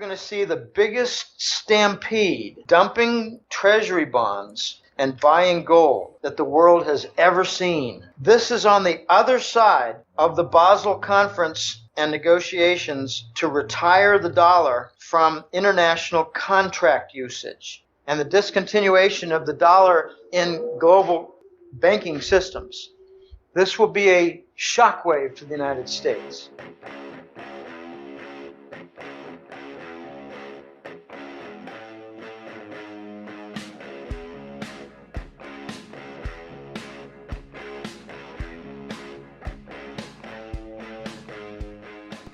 going to see the biggest stampede, dumping treasury bonds and buying gold that the world has ever seen. This is on the other side of the Basel Conference and negotiations to retire the dollar from international contract usage and the discontinuation of the dollar in global banking systems. This will be a shockwave to the United States.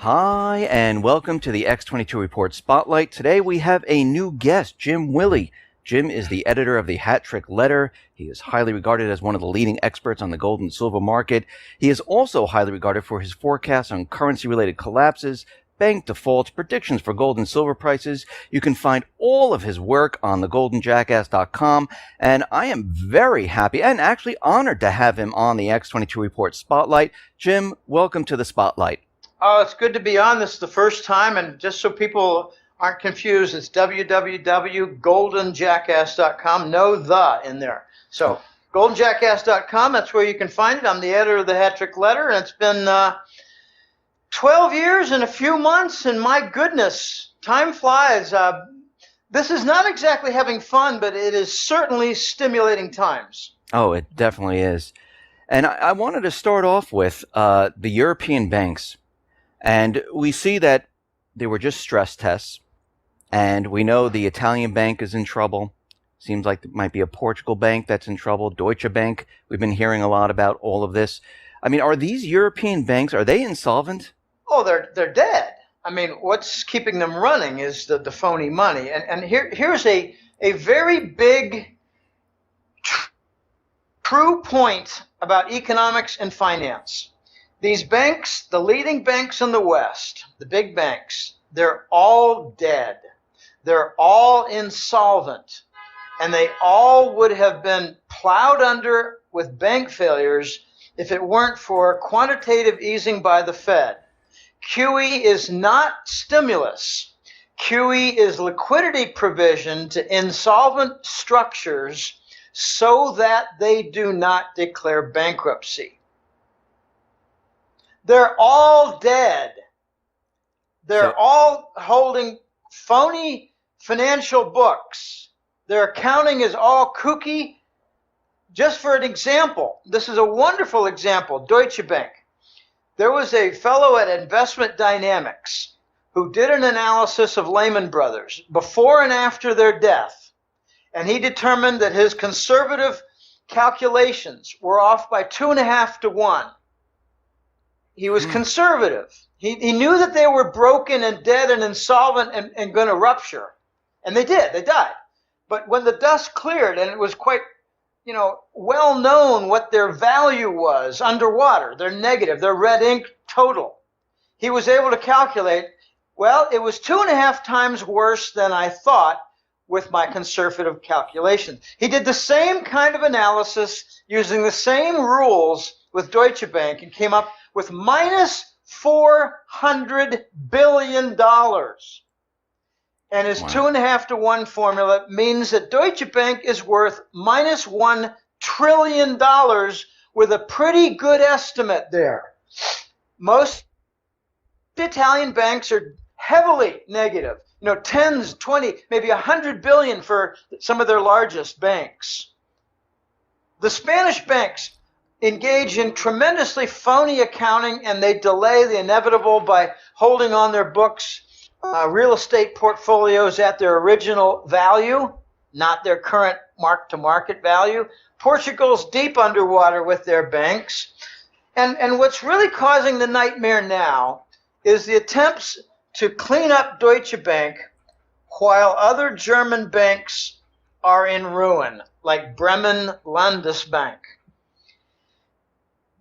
Hi, and welcome to the X22 Report Spotlight. Today we have a new guest, Jim Willie. Jim is the editor of the Hat Trick Letter. He is highly regarded as one of the leading experts on the gold and silver market. He is also highly regarded for his forecasts on currency-related collapses, bank defaults, predictions for gold and silver prices. You can find all of his work on thegoldenjackass.com, and I am very happy and actually honored to have him on the X22 Report Spotlight. Jim, welcome to the Spotlight. Oh, it's good to be on. This the first time, and just so people aren't confused, it's www.goldenjackass.com. No "the" in there. So goldenjackass.com, that's where you can find it. I'm the editor of the Hat Trick Letter, and it's been 12 years and a few months, and my goodness, time flies. This is not exactly having fun, but it is certainly stimulating times. Oh, it definitely is. And I wanted to start off with the European banks. And we see that they were just stress tests, and we know the Italian bank is in trouble. Seems like it might be a Portugal bank that's in trouble. Deutsche Bank, we've been hearing a lot about all of this. I mean, are these European banks, are they insolvent? Oh, they're dead. I mean, what's keeping them running is the phony money. And here's a very big true point about economics and finance. These banks, the leading banks in the West, the big banks, they're all dead. They're all insolvent. And they all would have been plowed under with bank failures if it weren't for quantitative easing by the Fed. QE is not stimulus. QE is liquidity provision to insolvent structures so that they do not declare bankruptcy. They're all dead. They're all holding phony financial books. Their accounting is all kooky. Just for an example, this is a wonderful example, Deutsche Bank. There was a fellow at Investment Dynamics who did an analysis of Lehman Brothers before and after their death, and he determined that his conservative calculations were off by 2.5 to 1. He was conservative. He knew that they were broken and dead and insolvent and going to rupture. And they did. They died. But when the dust cleared, and it was quite, well known what their value was underwater, their negative, their red ink total, he was able to calculate, well, it was 2.5 times worse than I thought with my conservative calculations. He did the same kind of analysis using the same rules with Deutsche Bank and came up with minus $400 billion. And his 2.5 to 1 formula means that Deutsche Bank is worth minus $1 trillion with a pretty good estimate there. Most Italian banks are heavily negative, tens, 20, maybe 100 billion for some of their largest banks. The Spanish banks engage in tremendously phony accounting, and they delay the inevitable by holding on their books real estate portfolios at their original value, not their current mark-to-market value. Portugal's deep underwater with their banks. And what's really causing the nightmare now is the attempts to clean up Deutsche Bank while other German banks are in ruin, like Bremen Landesbank.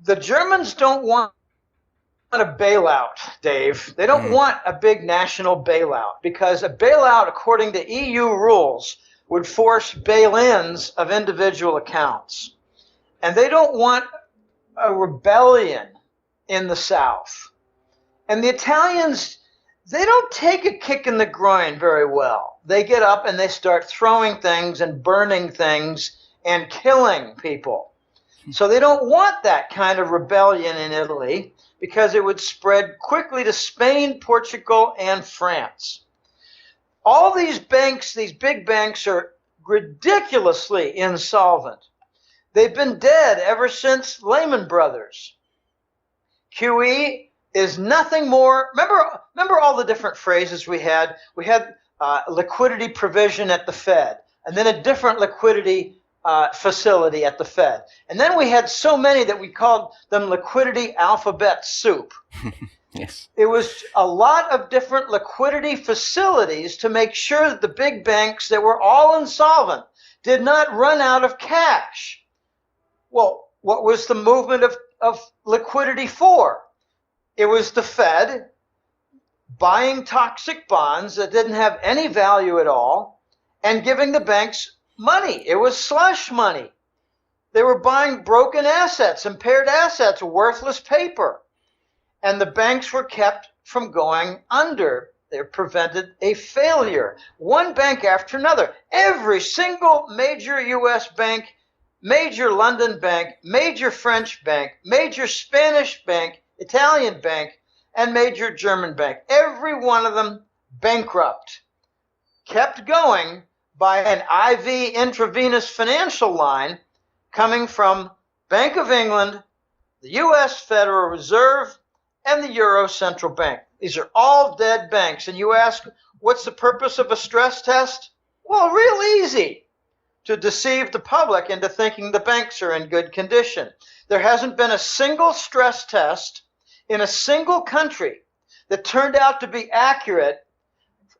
The Germans don't want a bailout, Dave. They don't want a big national bailout, because a bailout, according to EU rules, would force bail-ins of individual accounts. And they don't want a rebellion in the South. And the Italians, they don't take a kick in the groin very well. They get up and they start throwing things and burning things and killing people. So they don't want that kind of rebellion in Italy because it would spread quickly to Spain, Portugal, and France. All these banks, these big banks, are ridiculously insolvent. They've been dead ever since Lehman Brothers. QE is nothing more. Remember all the different phrases we had? We had liquidity provision at the Fed, and then a different liquidity facility at the Fed. And then we had so many that we called them liquidity alphabet soup. Yes. It was a lot of different liquidity facilities to make sure that the big banks that were all insolvent did not run out of cash. Well, what was the movement of liquidity for? It was the Fed buying toxic bonds that didn't have any value at all and giving the banks money. It was slush money. They were buying broken assets, impaired assets, worthless paper. And the banks were kept from going under. They prevented a failure. One bank after another. Every single major U.S. bank, major London bank, major French bank, major Spanish bank, Italian bank, and major German bank. Every one of them bankrupt. Kept going by an IV intravenous financial line coming from Bank of England, the U.S. Federal Reserve, and the Euro Central Bank. These are all dead banks. And you ask, what's the purpose of a stress test? Well, real easy. To deceive the public into thinking the banks are in good condition. There hasn't been a single stress test in a single country that turned out to be accurate,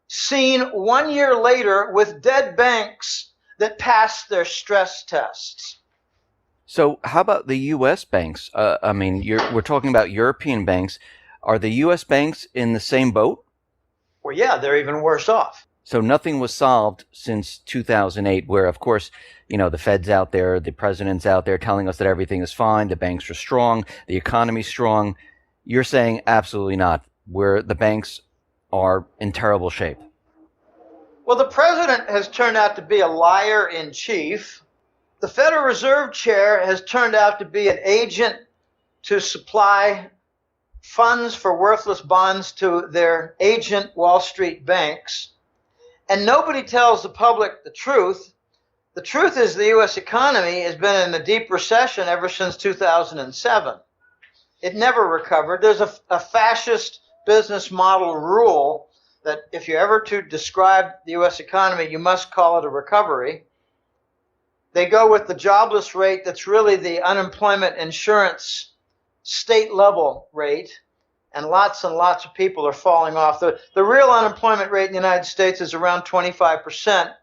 seen 1 year later with dead banks that passed their stress tests. So how about the U.S. banks? We're talking about European banks. Are the U.S. banks in the same boat? Well, yeah, they're even worse off. So nothing was solved since 2008, where, of course, the Fed's out there, the president's out there telling us that everything is fine, the banks are strong, the economy's strong. You're saying absolutely not, where the banks are in terrible shape. Well, the president has turned out to be a liar in chief. The Federal Reserve Chair has turned out to be an agent to supply funds for worthless bonds to their agent Wall Street banks. And nobody tells the public the truth. The truth is the U.S. economy has been in a deep recession ever since 2007. It never recovered. There's a fascist business model rule that if you're ever to describe the U.S. economy, you must call it a recovery. They go with the jobless rate that's really the unemployment insurance state level rate, and lots of people are falling off. The real unemployment rate in the United States is around 25%,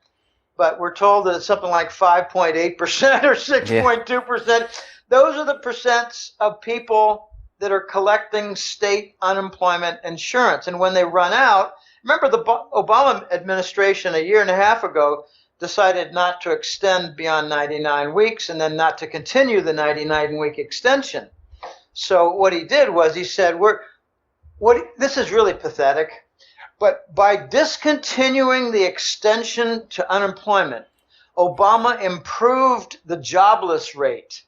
but we're told that it's something like 5.8% or 6.2%. Yeah. Those are the percents of people that are collecting state unemployment insurance. And when they run out, remember the Obama administration a year and a half ago decided not to extend beyond 99 weeks and then not to continue the 99-week extension. So what he did was he said, this is really pathetic, but by discontinuing the extension to unemployment, Obama improved the jobless rate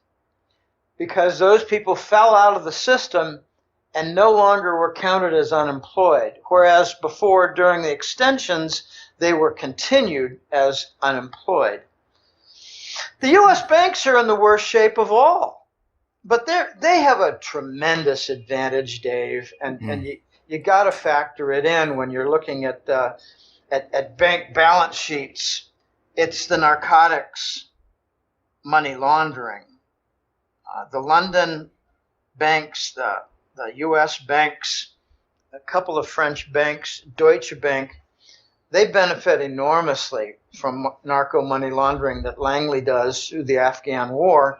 because those people fell out of the system and no longer were counted as unemployed, whereas before, during the extensions, they were continued as unemployed. The U.S. banks are in the worst shape of all, but they have a tremendous advantage, Dave, and you got to factor it in when you're looking at bank balance sheets. It's the narcotics, money laundering. The London banks, the U.S. banks, a couple of French banks, Deutsche Bank, they benefit enormously from narco money laundering that Langley does through the Afghan war.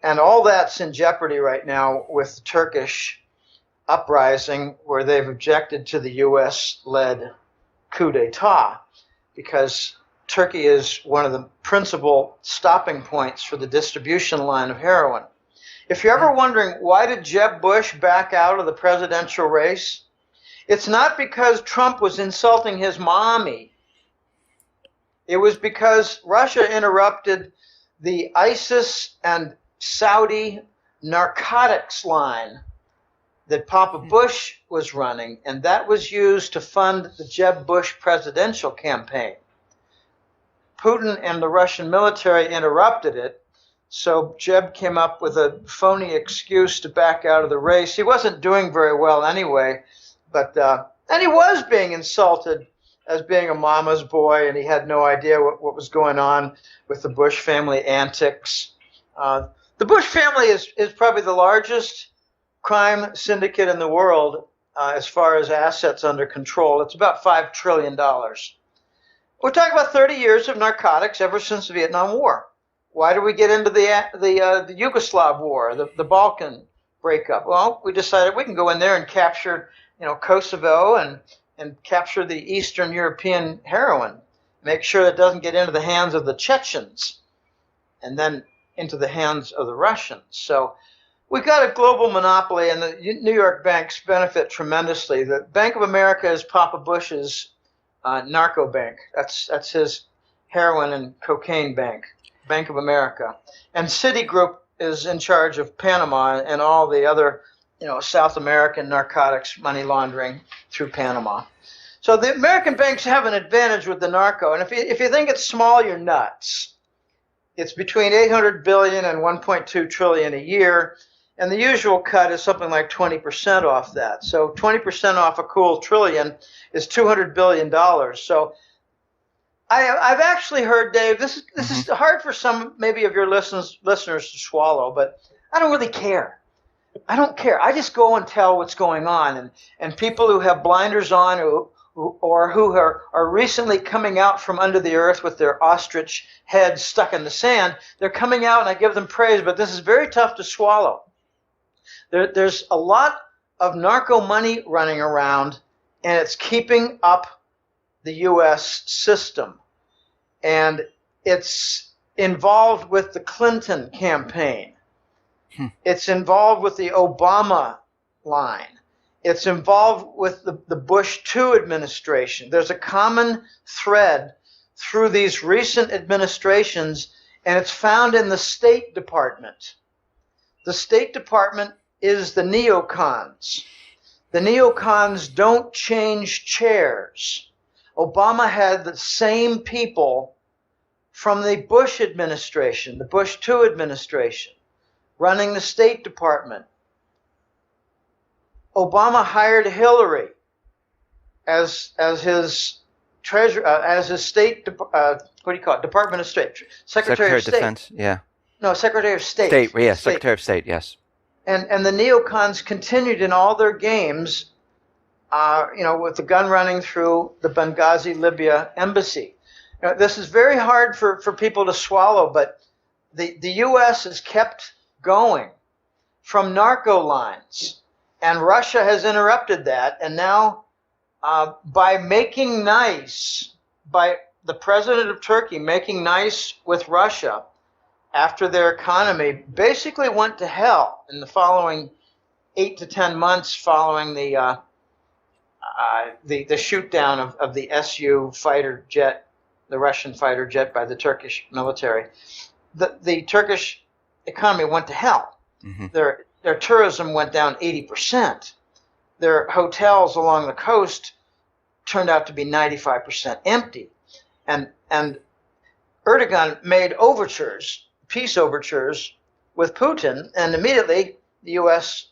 And all that's in jeopardy right now with the Turkish uprising, where they've objected to the U.S.-led coup d'etat because Turkey is one of the principal stopping points for the distribution line of heroin. If you're ever wondering why did Jeb Bush back out of the presidential race, It's not because Trump was insulting his mommy. It was because Russia interrupted the ISIS and Saudi narcotics line that Papa Bush was running, and that was used to fund the Jeb Bush presidential campaign. Putin and the Russian military interrupted it, so Jeb came up with a phony excuse to back out of the race. He wasn't doing very well anyway, but and he was being insulted as being a mama's boy, and he had no idea what was going on with the Bush family antics. The Bush family is probably the largest crime syndicate in the world as far as assets under control. It's about $5 trillion. We're talking about 30 years of narcotics ever since the Vietnam War. Why did we get into the Yugoslav war, the Balkan breakup? Well, we decided we can go in there and capture, Kosovo and capture the Eastern European heroin, make sure it doesn't get into the hands of the Chechens and then into the hands of the Russians. So we've got a global monopoly, and the New York banks benefit tremendously. The Bank of America is Papa Bush's narco bank. That's his heroin and cocaine bank, Bank of America. And Citigroup is in charge of Panama and all the other, South American narcotics money laundering through Panama. So the American banks have an advantage with the narco. And if you think it's small, you're nuts. It's between $800 billion and $1.2 trillion a year. And the usual cut is something like 20% off that. So 20% off a cool trillion is $200 billion. So I've actually heard, Dave, this is hard for some maybe of your listeners to swallow, but I don't really care. I don't care. I just go and tell what's going on. And people who have blinders on or who are recently coming out from under the earth with their ostrich heads stuck in the sand, they're coming out and I give them praise, but this is very tough to swallow. There's a lot of narco money running around, and it's keeping up the U.S. system. And it's involved with the Clinton campaign. It's involved with the Obama line. It's involved with the Bush II administration. There's a common thread through these recent administrations, and it's found in the State Department. The State Department is the neocons. The neocons don't change chairs. Obama had the same people from the Bush administration, the Bush II administration, running the State Department. Obama hired Hillary as his treasurer, as his state, what do you call it? Department of State, Secretary of State. Defense, yeah. No, Secretary of State. Secretary of State, yes. And the neocons continued in all their games, with the gun running through the Benghazi, Libya embassy. This is very hard for people to swallow, but the U.S. has kept going from narco lines, and Russia has interrupted that. And now, by making nice, by the president of Turkey making nice with Russia, after their economy basically went to hell in the following 8 to 10 months following the shoot down of the Su fighter jet, the Russian fighter jet by the Turkish military. The Turkish economy went to hell. Mm-hmm. Their tourism went down 80%. Their hotels along the coast turned out to be 95% empty. And Erdogan made peace overtures with Putin, and immediately the U.S.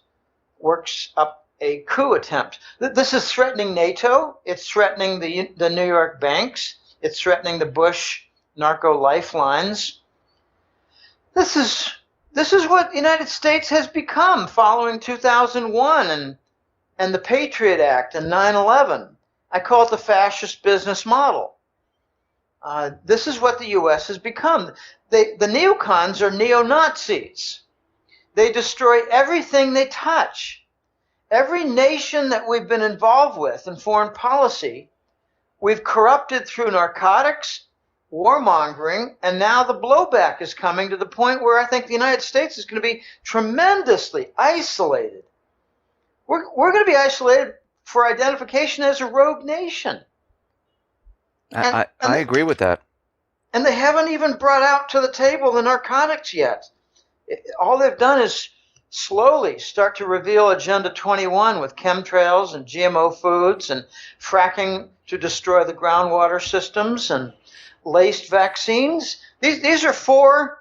works up a coup attempt. This is threatening NATO. It's threatening the New York banks. It's threatening the Bush narco lifelines. This is what the United States has become following 2001 and the Patriot Act and 9/11. I call it the fascist business model. This is what the U.S. has become. The neocons are neo-Nazis. They destroy everything they touch. Every nation that we've been involved with in foreign policy, we've corrupted through narcotics, warmongering, and now the blowback is coming to the point where I think the United States is going to be tremendously isolated. We're going to be isolated for identification as a rogue nation. I agree with that. And they haven't even brought out to the table the narcotics yet. All they've done is slowly start to reveal Agenda 21 with chemtrails and GMO foods and fracking to destroy the groundwater systems and laced vaccines. These are 4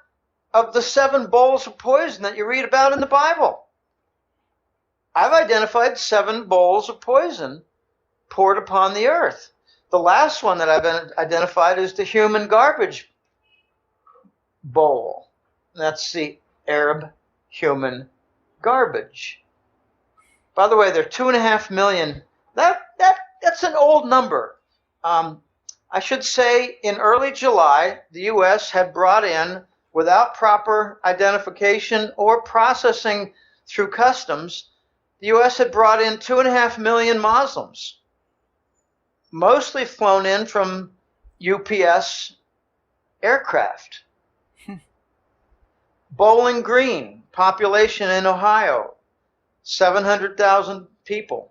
of the 7 bowls of poison that you read about in the Bible. I've identified 7 bowls of poison poured upon the earth. The last one that I've identified is the human garbage bowl. That's the Arab human garbage. By the way, there are 2.5 million. That's an old number. I should say in early July, the U.S. had brought in, without proper identification or processing through customs, the U.S. had brought in 2.5 million Muslims, mostly flown in from UPS aircraft. Bowling Green, population in Ohio, 700,000 people.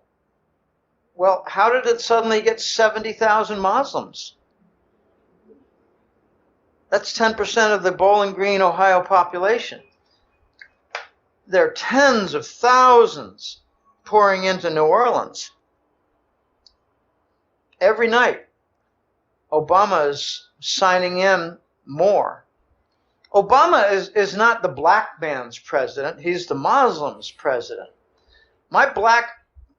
Well, how did it suddenly get 70,000 Muslims? That's 10% of the Bowling Green, Ohio population. There are tens of thousands pouring into New Orleans. Every night, Obama is signing in more. Obama is not the black man's president. He's the Muslims' president. My black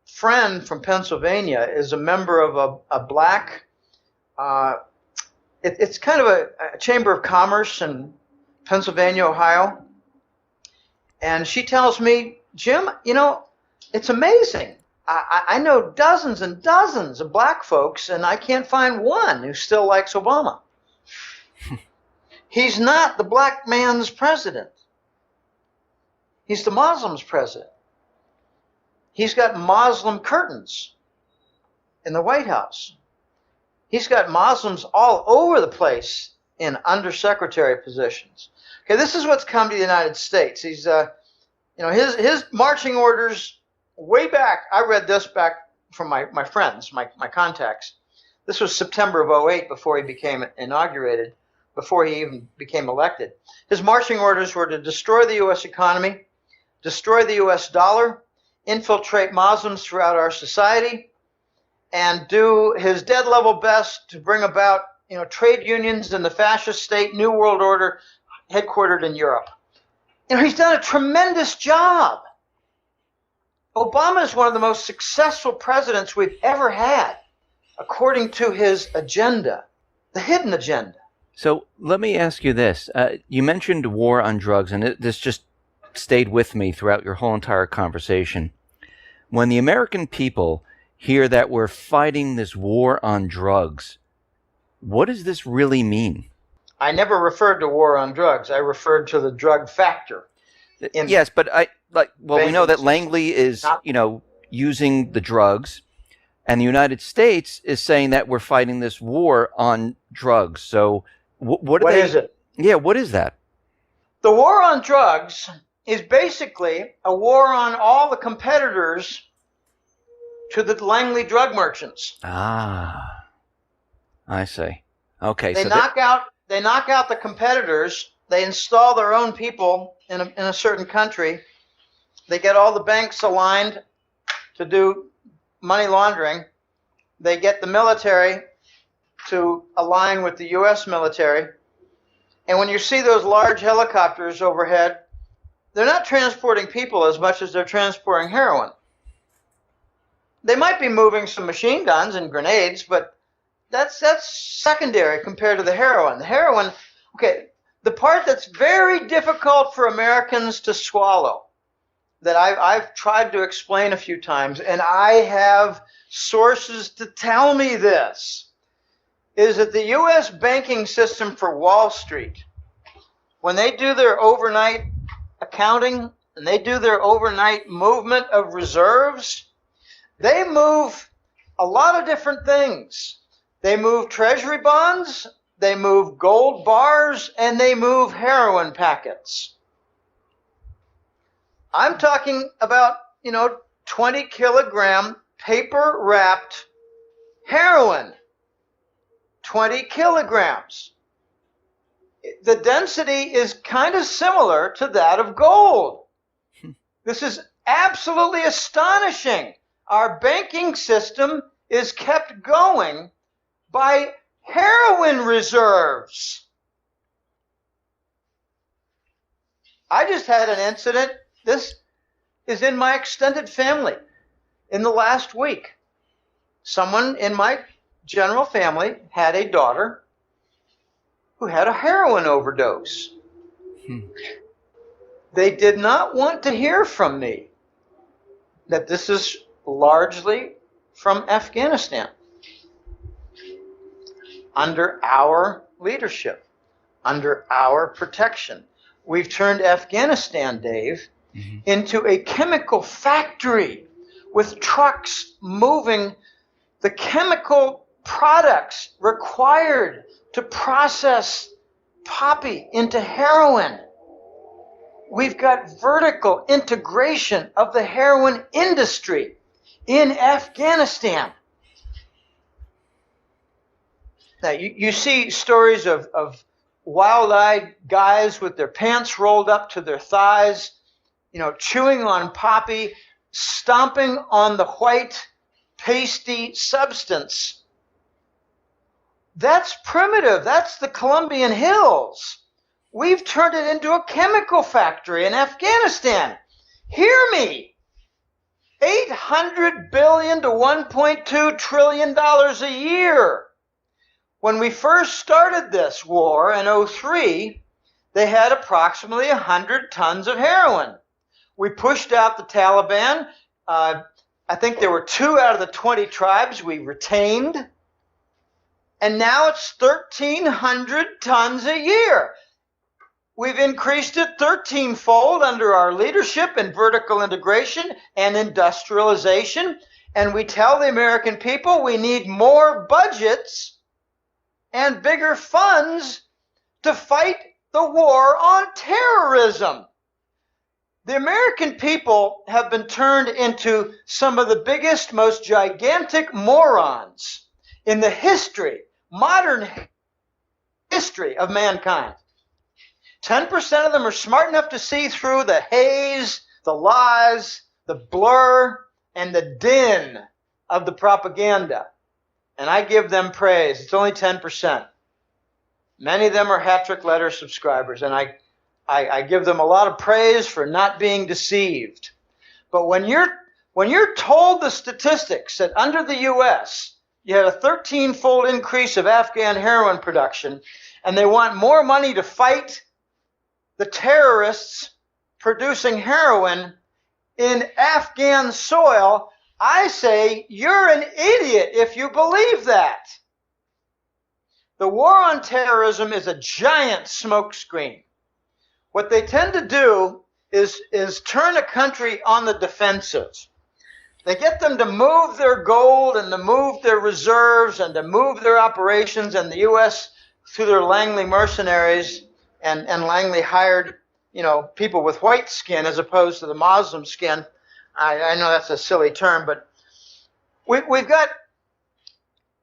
friend from Pennsylvania is a member of a black, it's kind of a chamber of commerce in Pennsylvania, Ohio. And she tells me, Jim, you know, it's amazing. I know dozens and dozens of black folks, and I can't find one who still likes Obama. He's not the black man's president. He's the Muslim's president. He's got Muslim curtains in the White House. He's got Muslims all over the place in undersecretary positions. Okay, this is what's come to the United States. He's, his marching orders way back. I read this back from my friends, my contacts. This was September of 2008 before he became inaugurated, before he even became elected. His marching orders were to destroy the U.S. economy, destroy the U.S. dollar, infiltrate Muslims throughout our society, and do his dead level best to bring about, trade unions in the fascist state, New World Order, headquartered in Europe. He's done a tremendous job. Obama is one of the most successful presidents we've ever had, according to his agenda, the hidden agenda. So let me ask you this. You mentioned war on drugs, and this just stayed with me throughout your whole entire conversation. When the American people hear that we're fighting this war on drugs, what does this really mean? I never referred to war on drugs. I referred to the drug factor. Yes, but we know that Langley is, using the drugs, and the United States is saying that we're fighting this war on drugs. So what is it? Yeah, what is that? The war on drugs is basically a war on all the competitors to the Langley drug merchants. Ah, I see. Okay, they knock out the competitors. They install their own people in a certain country. They get all the banks aligned to do money laundering. They get the military to align with the U.S. military. And when you see those large helicopters overhead, they're not transporting people as much as they're transporting heroin. They might be moving some machine guns and grenades, but that's secondary compared to the heroin. The heroin, okay, the part that's very difficult for Americans to swallow, that I've tried to explain a few times, and I have sources to tell me this, is that the U.S. banking system for Wall Street, when they do their overnight accounting and they do their overnight movement of reserves, they move a lot of different things. They move treasury bonds, they move gold bars, and they move heroin packets. I'm talking about, 20 kilogram paper-wrapped heroin, 20 kilograms. The density is kind of similar to that of gold. This is absolutely astonishing. Our banking system is kept going by heroin reserves. I just had an incident. This is in my extended family in the last week. Someone in my general family had a daughter who had a heroin overdose. They did not want to hear from me that this is largely from Afghanistan. Under our leadership, under our protection. We've turned Afghanistan, Dave, into a chemical factory with trucks moving the chemical products required to process poppy into heroin. We've got vertical integration of the heroin industry in Afghanistan. Now, you see stories of wild-eyed guys with their pants rolled up to their thighs, chewing on poppy, stomping on the white, pasty substance. That's primitive. That's the Colombian Hills. We've turned it into a chemical factory in Afghanistan. Hear me. $800 billion to $1.2 trillion a year. When we first started this war in 2003, they had approximately 100 tons of heroin. We pushed out the Taliban. I think there were 2 out of the 20 tribes we retained. And now it's 1,300 tons a year. We've increased it 13-fold under our leadership in vertical integration and industrialization. And we tell the American people we need more budgets and bigger funds to fight the war on terrorism. The American people have been turned into some of the biggest, most gigantic morons in the modern history of mankind. 10% of them are smart enough to see through the haze, the lies, the blur, and the din of the propaganda. And I give them praise. It's only 10%. Many of them are hat-trick letter subscribers, and I give them a lot of praise for not being deceived. But when you're told the statistics that under the U.S. you had a 13-fold increase of Afghan heroin production, and they want more money to fight the terrorists producing heroin in Afghan soil, I say you're an idiot if you believe that. The war on terrorism is a giant smokescreen. What they tend to do is turn a country on the defensive. They get them to move their gold and to move their reserves and to move their operations, and the U.S. through their Langley mercenaries and Langley hired, people with white skin as opposed to the Muslim skin. I know that's a silly term, but we've got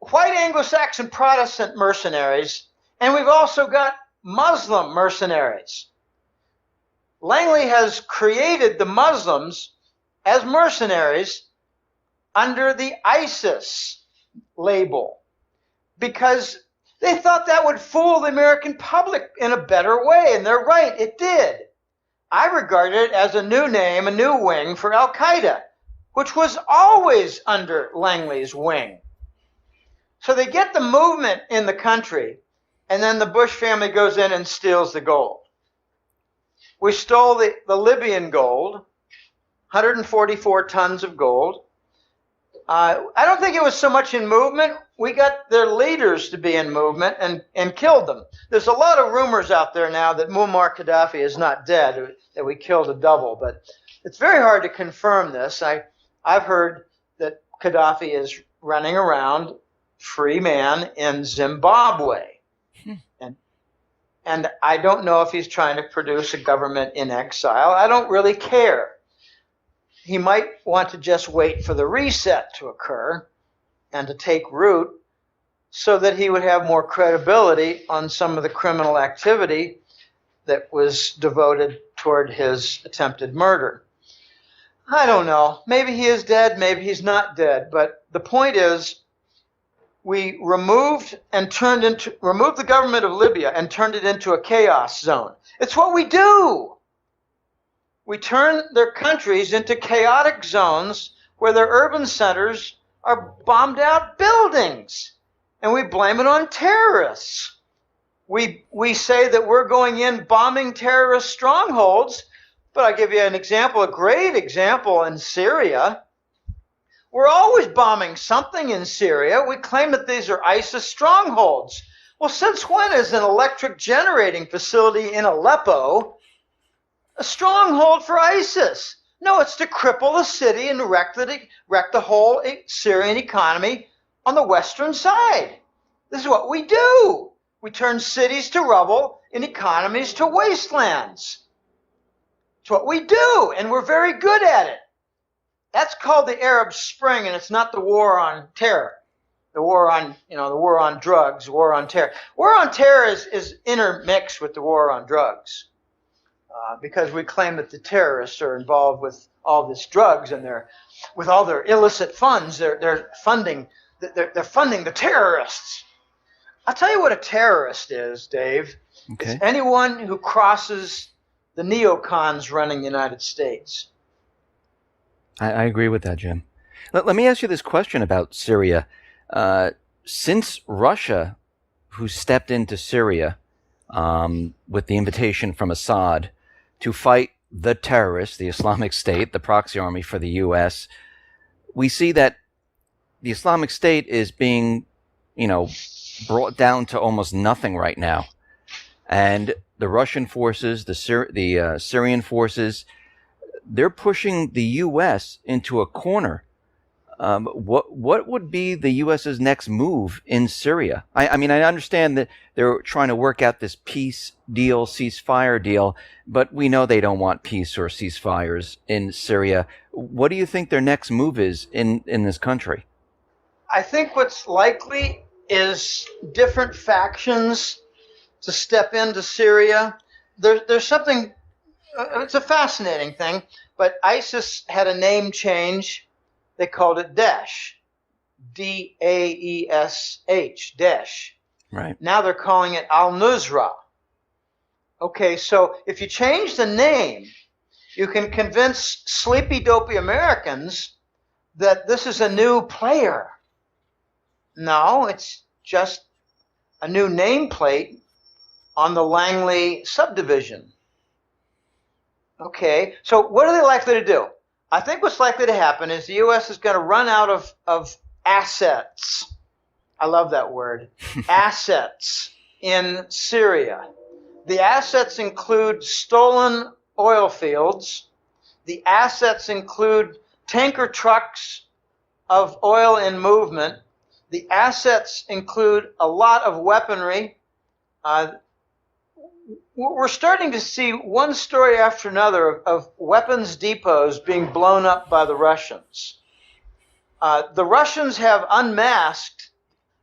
white Anglo-Saxon Protestant mercenaries, and we've also got Muslim mercenaries. Langley has created the Muslims as mercenaries under the ISIS label because they thought that would fool the American public in a better way, and they're right, it did. I regard it as a new name, a new wing for Al-Qaeda, which was always under Langley's wing. So they get the movement in the country, and then the Bush family goes in and steals the gold. We stole the Libyan gold, 144 tons of gold. I don't think it was so much in movement. We got their leaders to be in movement and killed them. There's a lot of rumors out there now that Muammar Gaddafi is not dead, that we killed a double, but it's very hard to confirm this. I've heard that Gaddafi is running around free man in Zimbabwe. And I don't know if he's trying to produce a government in exile. I don't really care. he might want to just wait for the reset to occur and to take root so that he would have more credibility on some of the criminal activity that was devoted toward his attempted murder. I don't know. Maybe he is dead, maybe he's not dead. But the point is, we removed the government of Libya and turned it into a chaos zone. It's what we do. We turn their countries into chaotic zones where their urban centers are bombed out buildings. And we blame it on terrorists. We say that we're going in bombing terrorist strongholds, but I'll give you an example, a great example in Syria. We're always bombing something in Syria. We claim that these are ISIS strongholds. Well, since when is an electric generating facility in Aleppo a stronghold for ISIS? No, it's to cripple the city and wreck the whole Syrian economy on the western side. This is what we do. We turn cities to rubble and economies to wastelands. It's what we do, and we're very good at it. That's called the Arab Spring, and it's not the war on terror. The war on drugs, war on terror. War on terror is intermixed with the war on drugs. Because we claim that the terrorists are involved with all this drugs, and with all their illicit funds, they're funding the terrorists. I'll tell you what a terrorist is, Dave. Okay. It's anyone who crosses the neocons running the United States. I agree with that, Jim. Let me ask you this question about Syria. Since Russia, who stepped into Syria with the invitation from Assad to fight the terrorists, the Islamic State, the proxy army for the U.S., we see that the Islamic State is being, brought down to almost nothing right now. And the Russian forces, the Syrian forces, they're pushing the U.S. into a corner. What would be the U.S.'s next move in Syria? I mean, I understand that they're trying to work out this peace deal, ceasefire deal, but we know they don't want peace or ceasefires in Syria. What do you think their next move is in this country? I think what's likely is different factions to step into Syria. There's something, it's a fascinating thing, but ISIS had a name change. They called it Daesh, D-A-E-S-H, Daesh. Right. Now they're calling it Al-Nusra. Okay, so if you change the name, you can convince sleepy, dopey Americans that this is a new player. No, it's just a new nameplate on the Langley subdivision. Okay, so what are they likely to do? I think what's likely to happen is the U.S. is going to run out of assets. I love that word. Assets in Syria. The assets include stolen oil fields. The assets include tanker trucks of oil in movement. The assets include a lot of weaponry. We're starting to see one story after another of weapons depots being blown up by the Russians. The Russians have unmasked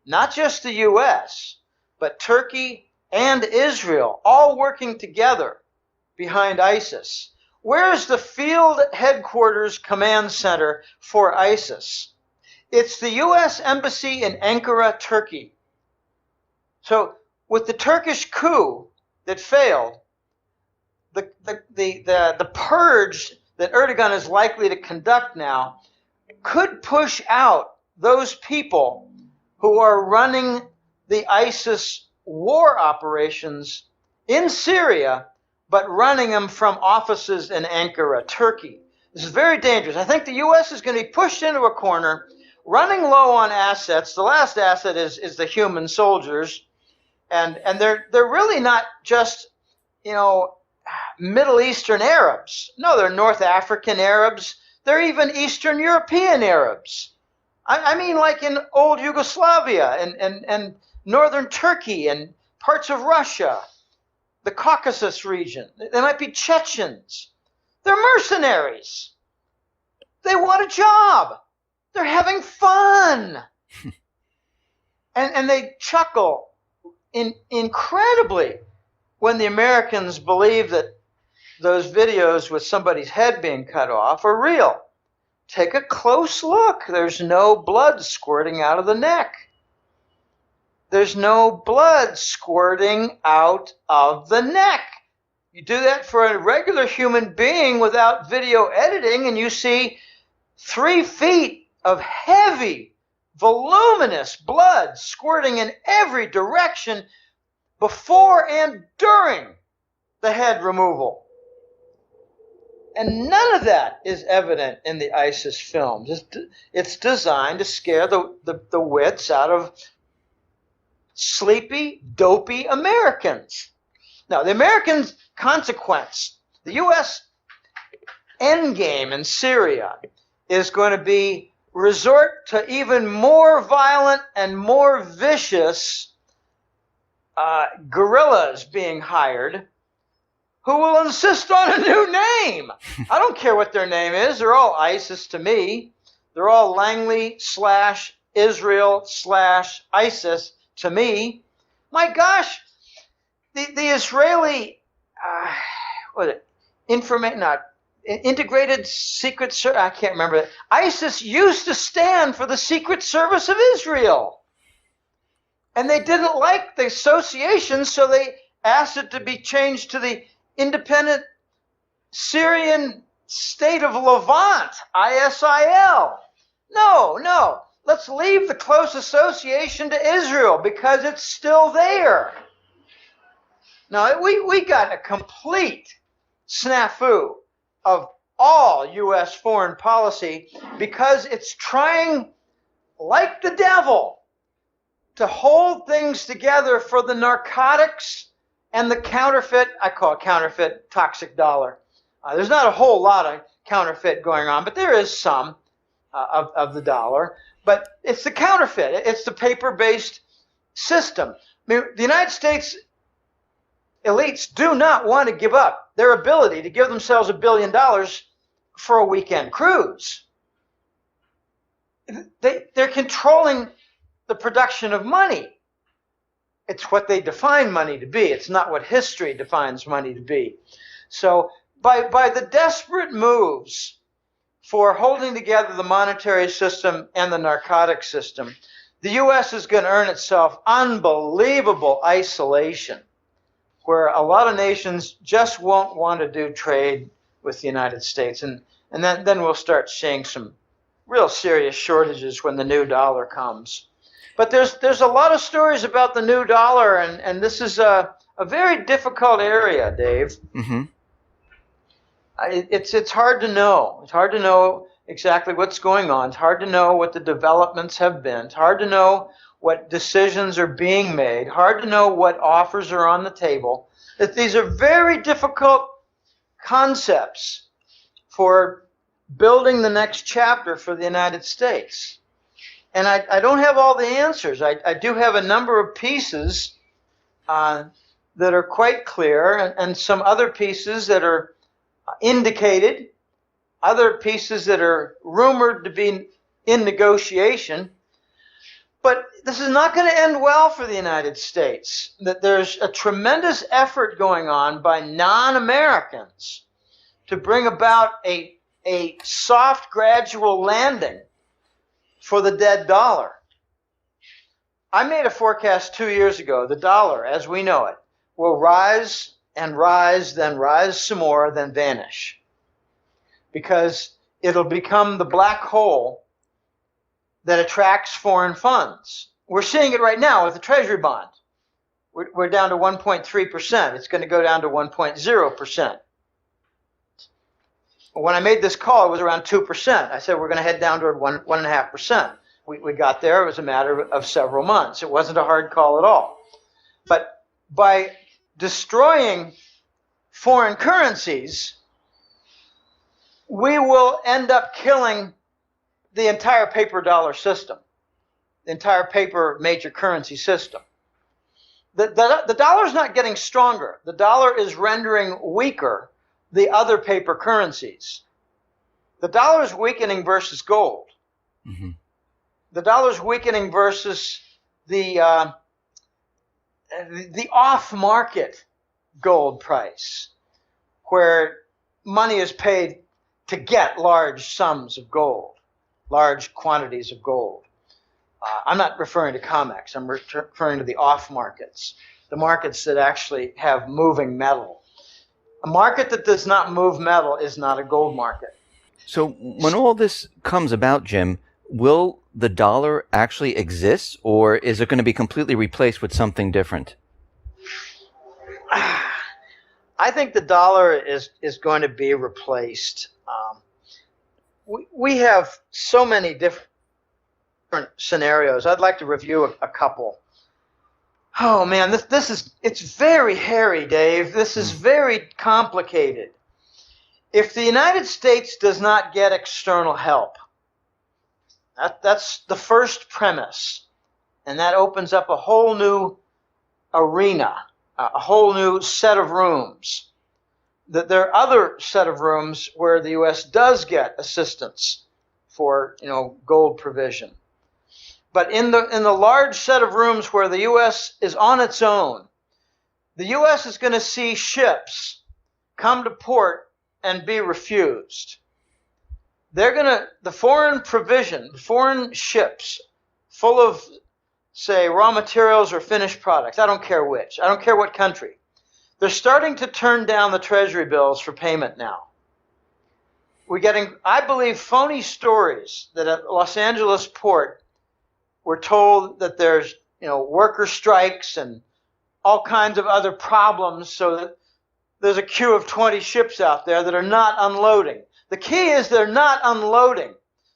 not just the U.S., but Turkey and Israel, all working together behind ISIS. Where is the field headquarters command center for ISIS? It's the U.S. Embassy in Ankara, Turkey. So with the Turkish coup that failed, the purge that Erdogan is likely to conduct now could push out those people who are running the ISIS war operations in Syria, but running them from offices in Ankara, Turkey. This is very dangerous. I think the U.S. is going to be pushed into a corner, running low on assets. The last asset is the human soldiers. And they're really not just, Middle Eastern Arabs. No, they're North African Arabs. They're even Eastern European Arabs. I mean, like in old Yugoslavia and northern Turkey and parts of Russia, the Caucasus region. They might be Chechens. They're mercenaries. They want a job. They're having fun. and they chuckle incredibly when the Americans believe that those videos with somebody's head being cut off are real. Take a close look. There's no blood squirting out of the neck. There's no blood squirting out of the neck. You do that for a regular human being without video editing, and you see 3 feet of heavy, voluminous blood squirting in every direction before and during the head removal. And none of that is evident in the ISIS films. It's designed to scare the wits out of sleepy, dopey Americans. Now, the American consequence, the U.S. endgame in Syria is going to be resort to even more violent and more vicious guerrillas being hired who will insist on a new name. I don't care what their name is. They're all ISIS to me. They're all Langley/Israel/ISIS to me. My gosh, the Israeli integrated secret service, I can't remember it. ISIS used to stand for the Secret Service of Israel. And they didn't like the association, so they asked it to be changed to the Independent Syrian State of Levant, ISIL. No. Let's leave the close association to Israel because it's still there. Now, we got a complete snafu of all U.S. foreign policy because it's trying, like the devil, to hold things together for the narcotics and the counterfeit, I call it counterfeit toxic dollar. There's not a whole lot of counterfeit going on, but there is some of the dollar. But it's the counterfeit. It's the paper-based system. I mean, the United States elites do not want to give up their ability to give themselves $1 billion for a weekend cruise. They're controlling the production of money. It's what they define money to be. It's not what history defines money to be. So by the desperate moves for holding together the monetary system and the narcotic system, the U.S. is going to earn itself unbelievable isolation, where a lot of nations just won't want to do trade with the United States. And then we'll start seeing some real serious shortages when the new dollar comes. But there's a lot of stories about the new dollar, and this is a very difficult area, Dave. Mm-hmm. It's hard to know. It's hard to know exactly what's going on. It's hard to know what the developments have been. It's hard to know what decisions are being made. Hard to know what offers are on the table. These are very difficult concepts for building the next chapter for the United States. And I don't have all the answers. I do have a number of pieces that are quite clear, and some other pieces that are indicated, other pieces that are rumored to be in negotiation. But this is not going to end well for the United States. That there's a tremendous effort going on by non-Americans to bring about a soft, gradual landing for the dead dollar. I made a forecast 2 years ago. The dollar, as we know it, will rise and rise, then rise some more, then vanish. Because it'll become the black hole that attracts foreign funds. We're seeing it right now with the Treasury bond. We're down to 1.3%. It's going to go down to 1.0%. When I made this call, it was around 2%. I said we're going to head down toward 1.5%. We got there. It was a matter of several months. It wasn't a hard call at all. But by destroying foreign currencies, we will end up killing the entire paper dollar system, the entire paper major currency system. The dollar is not getting stronger. The dollar is rendering weaker the other paper currencies. The dollar is weakening versus gold. Mm-hmm. The dollar is weakening versus the off-market gold price, where money is paid to get large sums of gold, large quantities of gold. I'm not referring to COMEX. I'm referring to the off-markets, the markets that actually have moving metal. A market that does not move metal is not a gold market. So when all this comes about, Jim, will the dollar actually exist, or is it going to be completely replaced with something different? I think the dollar is going to be replaced. We have so many different scenarios. I'd like to review a couple. Oh man, it's very hairy, Dave. This is very complicated. If the United States does not get external help, that's the first premise, and that opens up a whole new arena, a whole new set of rooms. That there are other set of rooms where the U.S. does get assistance for gold provision. But in the large set of rooms where the U.S. is on its own, the U.S. is going to see ships come to port and be refused. The foreign ships full of, say, raw materials or finished products, I don't care which, I don't care what country, they're starting to turn down the treasury bills for payment now. We're getting, I believe, phony stories that at Los Angeles port we're told that there's worker strikes and all kinds of other problems, so that there's a queue of 20 ships out there that are not unloading. The key is they're not unloading.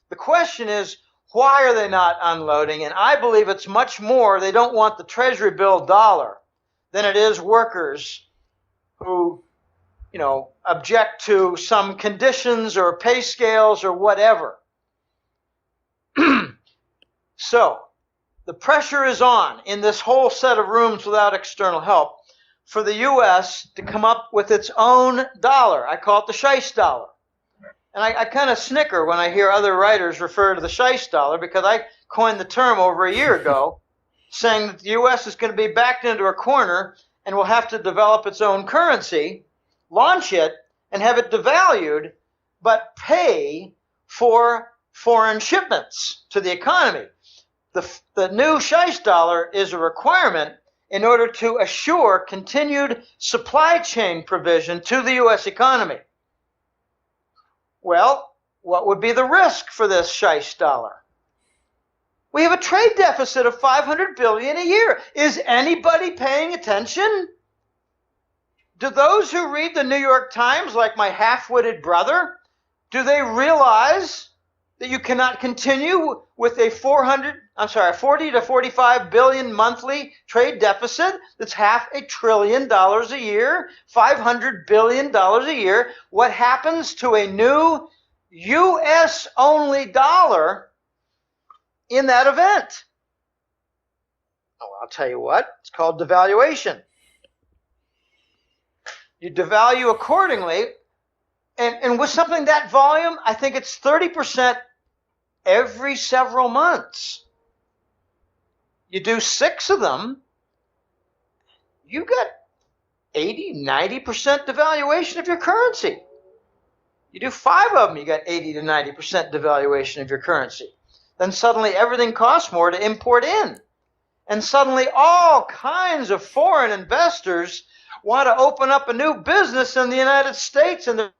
The question is, why are they not unloading? And I believe it's much more they don't want the treasury bill dollar than it is workers who object to some conditions or pay scales or whatever. So the pressure is on in this whole set of rooms without external help for the U.S. to come up with its own dollar. I call it the Scheist dollar. And I kind of snicker when I hear other writers refer to the Scheist dollar, because I coined the term over a year ago, saying that the U.S. is going to be backed into a corner and will have to develop its own currency, launch it, and have it devalued, but pay for foreign shipments to the economy. The new Scheist dollar is a requirement in order to assure continued supply chain provision to the U.S. economy. Well, what would be the risk for this Scheist dollar? We have a trade deficit of $500 billion a year. Is anybody paying attention? Do those who read the New York Times, like my half-witted brother, do they realize that you cannot continue with a 40 to 45 billion monthly trade deficit that's $500 billion a year, $500 billion a year? What happens to a new U.S.-only dollar in that event? Oh, I'll tell you what, it's called devaluation. You devalue accordingly, and with something that volume, I think it's 30% every several months. You do 6 of them, you got 80, 90% devaluation of your currency. You do 5 of them, you got 80 to 90% devaluation of your currency. Then suddenly everything costs more to import in. And suddenly all kinds of foreign investors want to open up a new business in the United States, and they're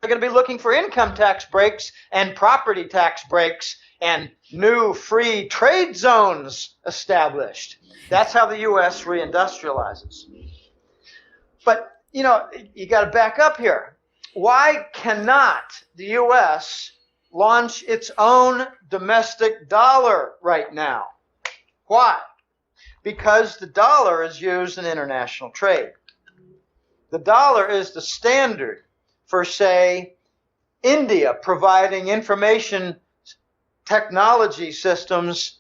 going to be looking for income tax breaks and property tax breaks and new free trade zones established. That's how the U.S. reindustrializes. But, you got to back up here. Why cannot the U.S. launch its own domestic dollar right now? Why? Because the dollar is used in international trade. The dollar is the standard for, say, India providing information technology systems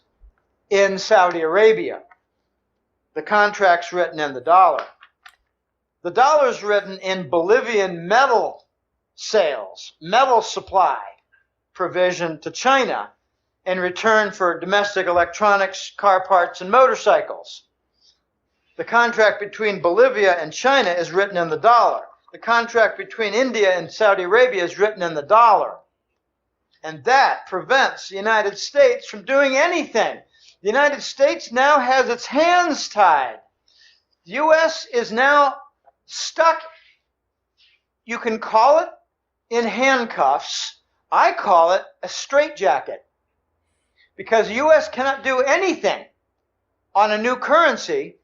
in Saudi Arabia. The contract's written in the dollar. The dollar's written in Bolivian metal sales, metal supply provision to China in return for domestic electronics, car parts, and motorcycles. The contract between Bolivia and China is written in the dollar. The contract between India and Saudi Arabia is written in the dollar. And that prevents the United States from doing anything. The United States now has its hands tied. The U.S. is now stuck, you can call it, in handcuffs. I call it a straitjacket. Because the U.S. cannot do anything on a new currency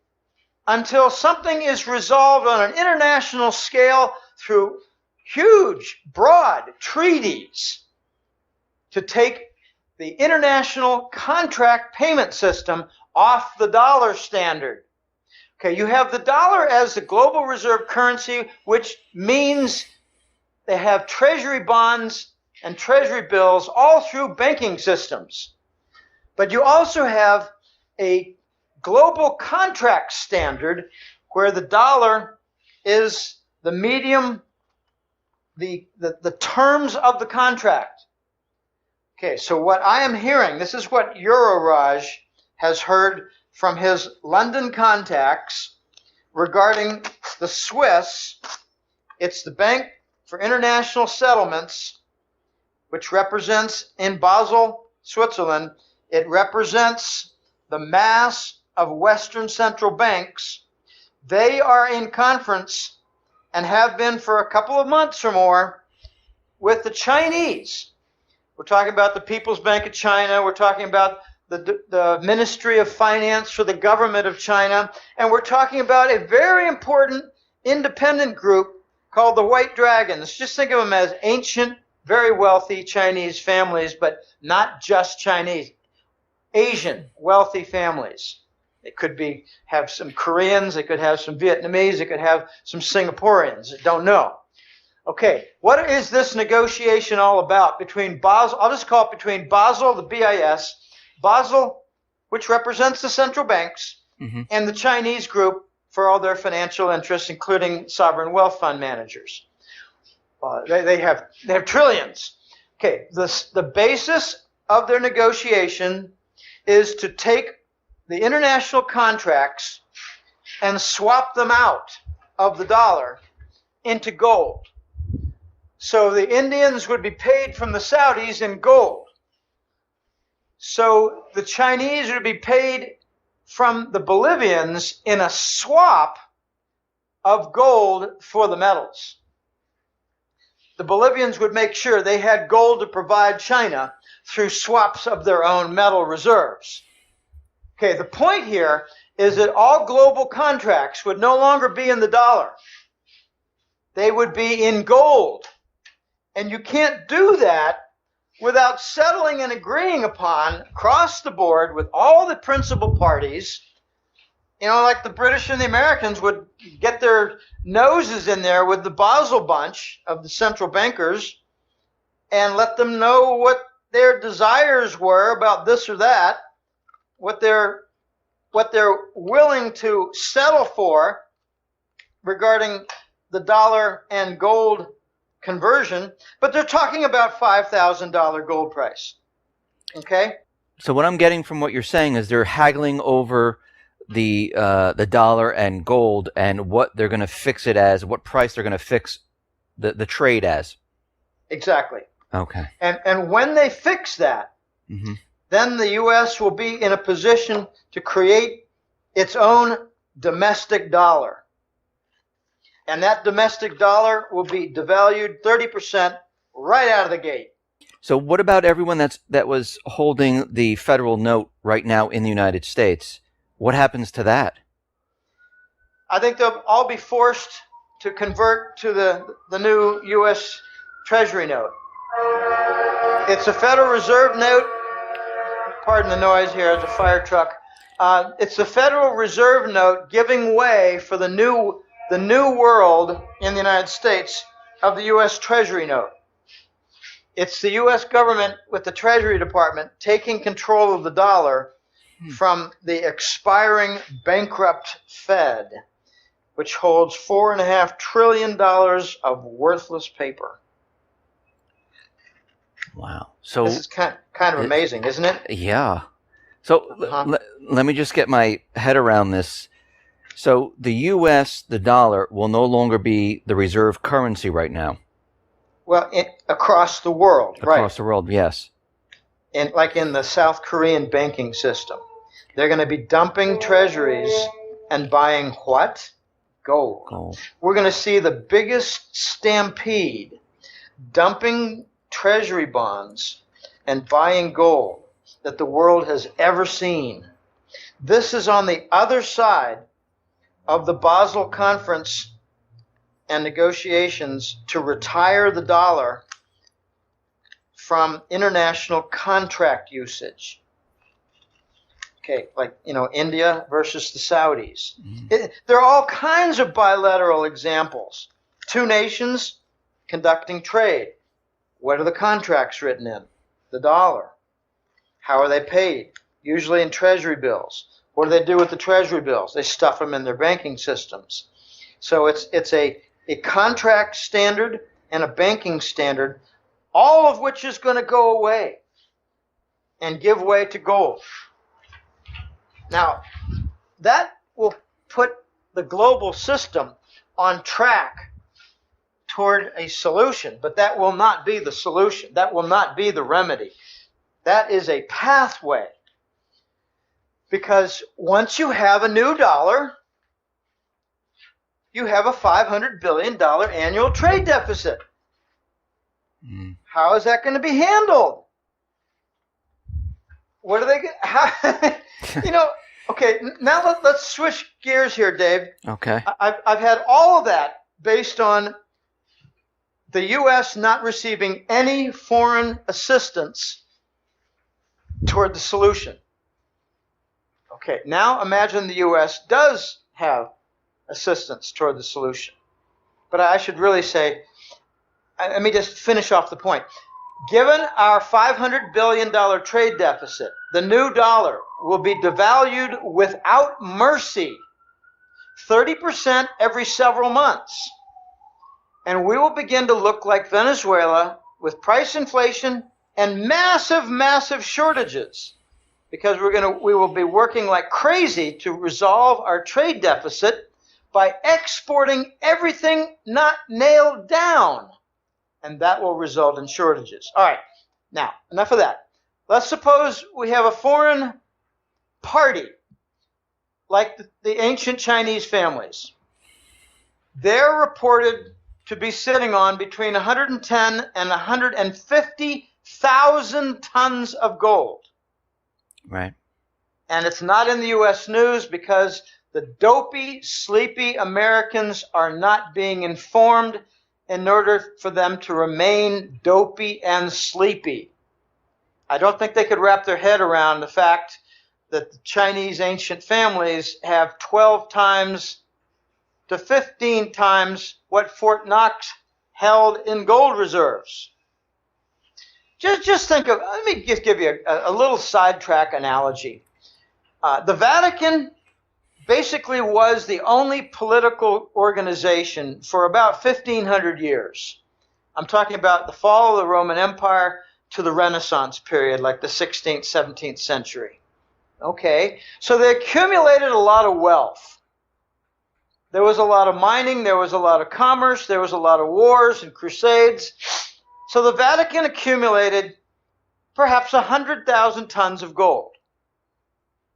until something is resolved on an international scale through huge, broad treaties to take the international contract payment system off the dollar standard. Okay, you have the dollar as the global reserve currency, which means they have treasury bonds and treasury bills all through banking systems. But you also have a global contract standard where the dollar is the medium, the terms of the contract. Okay, so what I am hearing, this is what Euroraj has heard from his London contacts regarding the Swiss. It's the Bank for International Settlements, which represents in Basel, Switzerland, it represents the mass of Western central banks. They are in conference and have been for a couple of months or more with the Chinese. We're talking about the People's Bank of China. We're talking about the Ministry of Finance for the government of China. And we're talking about a very important independent group called the White Dragons. Just think of them as ancient, very wealthy Chinese families, but not just Chinese. Asian wealthy families. It could have some Koreans, it could have some Vietnamese, it could have some Singaporeans. I don't know. Okay, what is this negotiation all about between Basel? I'll just call it between Basel, the BIS, Basel, which represents the central banks, and the Chinese group for all their financial interests, including sovereign wealth fund managers. They have trillions. Okay, the basis of their negotiation is to take the international contracts and swap them out of the dollar into gold. So the Indians would be paid from the Saudis in gold. So the Chinese would be paid from the Bolivians in a swap of gold for the metals. The Bolivians would make sure they had gold to provide China through swaps of their own metal reserves. Okay, the point here is that all global contracts would no longer be in the dollar. They would be in gold. And you can't do that without settling and agreeing upon, across the board, with all the principal parties. You know, like the British and the Americans would get their noses in there with the Basel bunch of the central bankers and let them know what their desires were about this or that, what they're willing to settle for regarding the dollar and gold conversion, but they're talking about $5,000 gold price. Okay? So what I'm getting from what you're saying is they're haggling over the dollar and gold and what they're going to fix it as, what price they're going to fix the trade as. Exactly. Okay. And when they fix that, then the U.S. will be in a position to create its own domestic dollar. And that domestic dollar will be devalued 30% right out of the gate. So what about everyone that was holding the federal note right now in the United States? What happens to that? I think they'll all be forced to convert to the new U.S. Treasury note. It's a Federal Reserve note. Pardon the noise here, it's a fire truck. It's the Federal Reserve note giving way for the new world in the United States of the U.S. Treasury note. It's the U.S. government with the Treasury Department taking control of the dollar from the expiring bankrupt Fed, which holds $4.5 trillion of worthless paper. Wow. So this is kind of amazing, isn't it? Yeah. So let me just get my head around this. So the U.S., the dollar, will no longer be the reserve currency right now. Well, across the world, right? Across the world, yes. And like in the South Korean banking system, they're going to be dumping treasuries and buying what? Gold. We're going to see the biggest stampede, dumping treasury bonds and buying gold that the world has ever seen. This is on the other side of the Basel Conference and negotiations to retire the dollar from international contract usage. Okay, like, India versus the Saudis. There are all kinds of bilateral examples. Two nations conducting trade. What are the contracts written in? The dollar. How are they paid? Usually in treasury bills. What do they do with the treasury bills? They stuff them in their banking systems. So it's a contract standard and a banking standard, all of which is going to go away and give way to gold. Now, that will put the global system on track toward a solution, but that will not be the solution. That will not be the remedy. That is a pathway. Because once you have a new dollar, you have a $500 billion annual trade deficit. How is that going to be handled? What are they going to... Okay, now let's switch gears here, Dave. Okay. I've had all of that based on the U.S. not receiving any foreign assistance toward the solution. Okay, now imagine the U.S. does have assistance toward the solution. But I should really say, let me just finish off the point. Given our $500 billion trade deficit, the new dollar will be devalued without mercy, 30% every several months. And we will begin to look like Venezuela with price inflation and massive, massive shortages, because we will be working like crazy to resolve our trade deficit by exporting everything not nailed down. And that will result in shortages. All right, now, enough of that. Let's suppose we have a foreign party, like the ancient Chinese families. They're reported to be sitting on between 110 and 150,000 tons of gold. Right. And it's not in the U.S. news because the dopey, sleepy Americans are not being informed in order for them to remain dopey and sleepy. I don't think they could wrap their head around the fact that the Chinese ancient families have 12 times to 15 times what Fort Knox held in gold reserves. Just think of, let me just give you a little sidetrack analogy. The Vatican basically was the only political organization for about 1,500 years. I'm talking about the fall of the Roman Empire to the Renaissance period, like the 16th, 17th century. Okay, so they accumulated a lot of wealth. There was a lot of mining, there was a lot of commerce, there was a lot of wars and crusades. So the Vatican accumulated perhaps 100,000 tons of gold.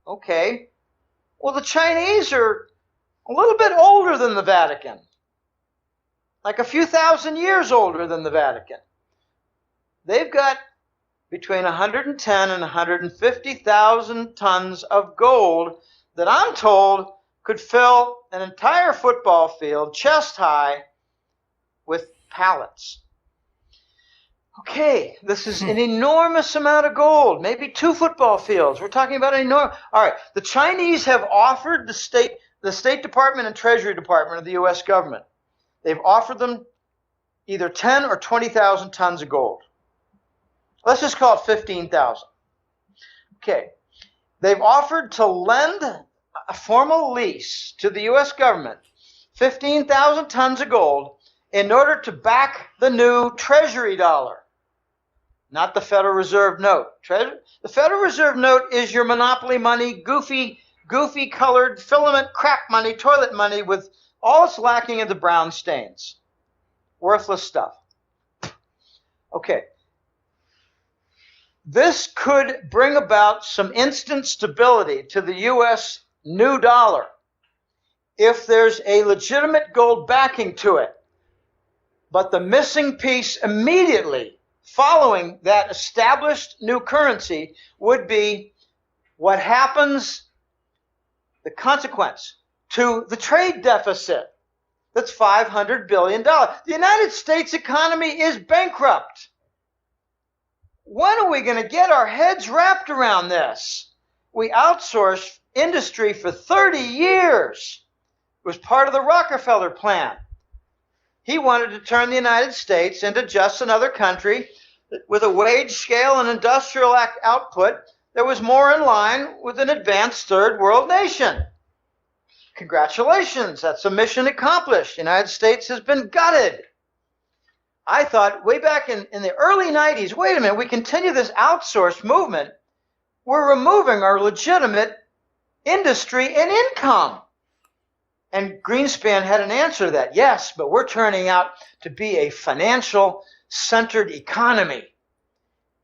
Okay. Well, the Chinese are a little bit older than the Vatican, like a few thousand years older than the Vatican. They've got between 110 and 150,000 tons of gold that I'm told could fill an entire football field chest high with pallets. Okay, this is an enormous amount of gold, maybe 2 football fields. We're talking about an enormous... All right, the Chinese have offered the State Department and Treasury Department of the U.S. government, they've offered them either 10 or 20,000 tons of gold. Let's just call it 15,000. Okay, they've offered to lend a formal lease to the U.S. government 15,000 tons of gold in order to back the new Treasury dollar. not the Federal Reserve note. The Federal Reserve note is your monopoly money, goofy colored filament crap money, toilet money with all it's lacking are the brown stains. Worthless stuff. Okay. This could bring about some instant stability to the U.S. new dollar if there's a legitimate gold backing to it. But the missing piece immediately following that established new currency would be what happens, the consequence to the trade deficit. That's $500 billion. The United States economy is bankrupt. When are we going to get our heads wrapped around this? We outsourced industry for 30 years. It was part of the Rockefeller plan. He wanted to turn the United States into just another country with a wage scale and industrial output that was more in line with an advanced third world nation. Congratulations, that's a mission accomplished. The United States has been gutted. I thought way back in the early 90s, wait a minute, we continue this outsourced movement. We're removing our legitimate industry and income. And Greenspan had an answer to that. Yes, but we're turning out to be a financial-centered economy.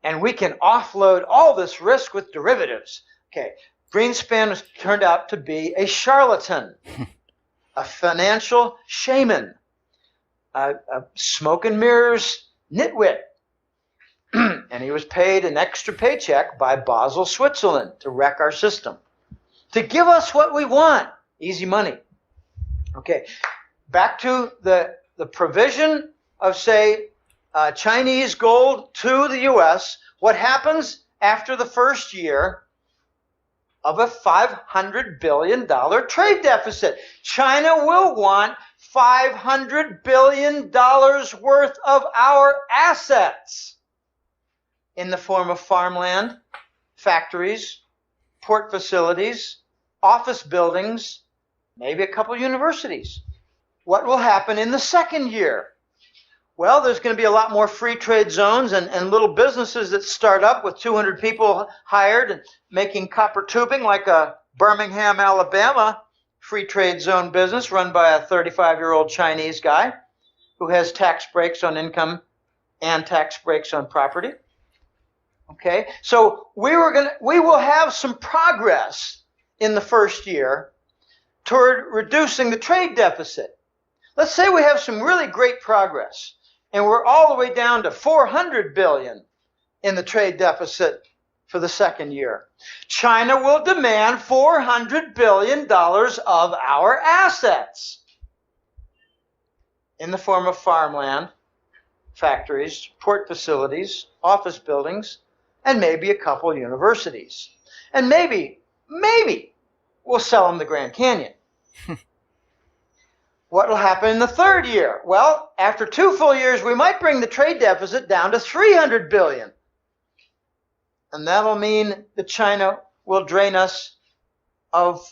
And we can offload all this risk with derivatives. Okay, Greenspan turned out to be a charlatan, a financial shaman, a smoke and mirrors nitwit. And he was paid an extra paycheck by Basel, Switzerland to wreck our system, to give us what we want, easy money. Okay, back to the provision of, say, Chinese gold to the U.S. What happens after the first year of a $500 billion trade deficit? China will want $500 billion worth of our assets in the form of farmland, factories, port facilities, office buildings, maybe a couple universities. What will happen in the second year? Well, there's going to be a lot more free trade zones and little businesses that start up with 200 people hired and making copper tubing, like a Birmingham, Alabama free trade zone business run by a 35-year-old Chinese guy who has tax breaks on income and tax breaks on property. Okay, so we will have some progress in the first year toward reducing the trade deficit. Let's say we have some really great progress and we're all the way down to $400 billion in the trade deficit for the second year. China will demand $400 billion of our assets in the form of farmland, factories, port facilities, office buildings, and maybe a couple universities. And maybe we'll sell them the Grand Canyon. What will happen in the third year? Well, after 2 full years, we might bring the trade deficit down to $300 billion. And that'll mean that China will drain us of